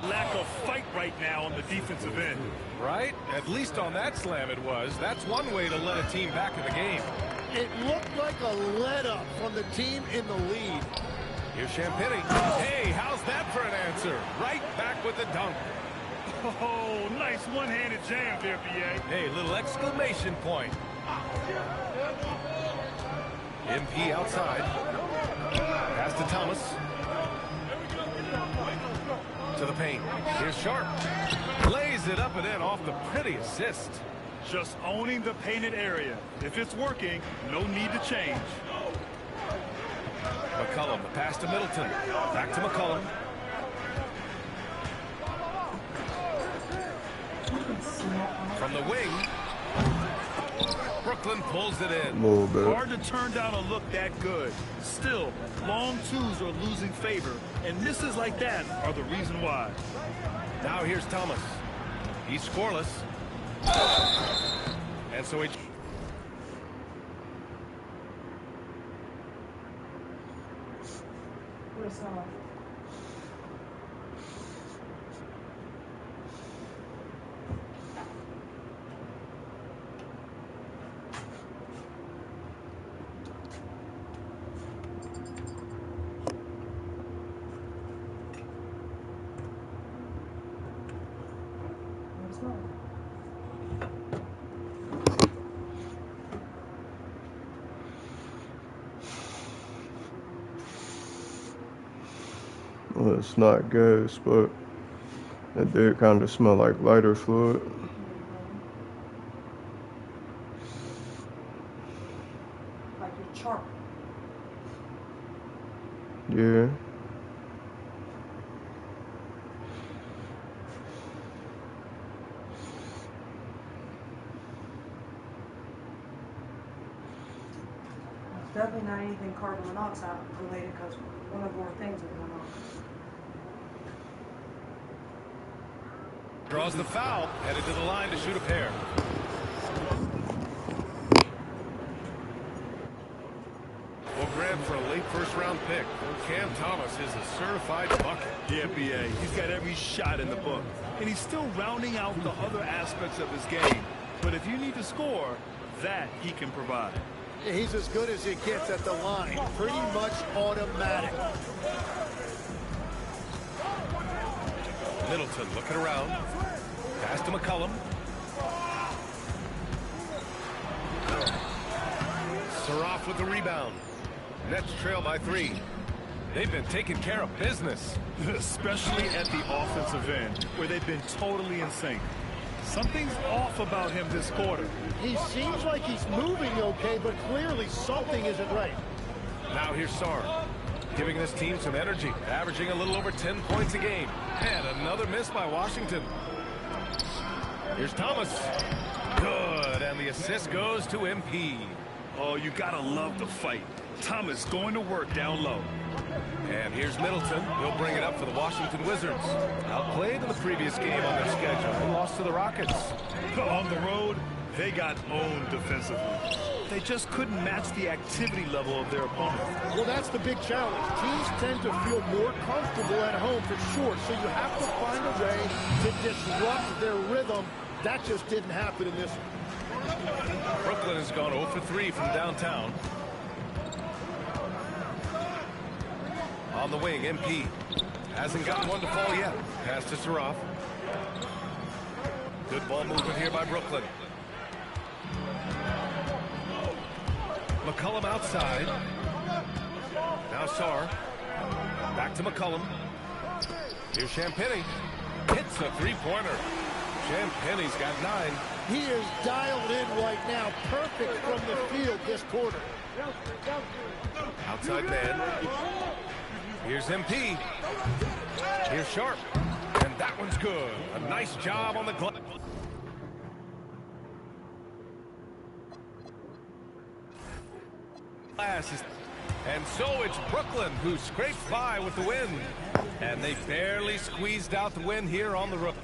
Lack of fight right now on the defensive end. Right? At least on that slam it was. That's one way to let a team back in the game. It looked like a let-up from the team in the lead. Here's Champagny. Hey, how's that for an answer? Right back with the dunk. Oh, nice one-handed jam there, B.A. Hey, little exclamation point. MP outside. Pass to Thomas. To the paint. Here's Sharp. Lays it up and in off the pretty assist. Just owning the painted area. If it's working, no need to change. McCollum, the pass to Middleton. Back to McCollum. From the wing. Brooklyn pulls it in. Hard to turn down a look that good. Still, long twos are losing favor, and misses like that are the reason why. Now here's Thomas. He's scoreless. And so he... Well, it's not gas, but it did kind of smell like lighter fluid. Like your chart. Yeah. It's definitely not anything carbon monoxide related because one of more things are going on. Draws the foul, headed to the line to shoot a pair. Well, Graham, for a late first-round pick. Cam Thomas is a certified bucket. Yeah, B.A. He's got every shot in the book. And he's still rounding out the other aspects of his game. But if you need to score, that he can provide. He's as good as it gets at the line. Pretty much automatic. Middleton looking around. Pass to McCollum. Surratt with the rebound. Nets trail by 3. They've been taking care of business. Especially at the offensive end, where they've been totally in sync. Something's off about him this quarter. He seems like he's moving okay, but clearly something isn't right. Now here's Sarr, giving this team some energy, averaging a little over 10 points a game. And another miss by Washington. Here's Thomas. Good, and the assist goes to MP. Oh, you gotta love the fight. Thomas going to work down low. And here's Middleton. He'll bring it up for the Washington Wizards. Outplayed in the previous game on their schedule. They lost to the Rockets. On the road, they got owned defensively. They just couldn't match the activity level of their opponent. Well, that's the big challenge. Teams tend to feel more comfortable at home for sure, so you have to find a way to disrupt their rhythm. That just didn't happen in this one. Brooklyn has gone 0 for 3 from downtown. On the wing, MP. Hasn't gotten one to fall yet. Pass to Surratt. Good ball movement here by Brooklyn. McCollum outside. Now Sarr. Back to McCollum. Here's Champagnie. Hits a three-pointer. Champagnie's got 9. He is dialed in right now. Perfect from the field this quarter. Outside man. Here's MP. Here's Sharp. And that one's good. A nice job on the glass. And so it's Brooklyn who scrapes by with the win. And they barely squeezed out the win here on the road.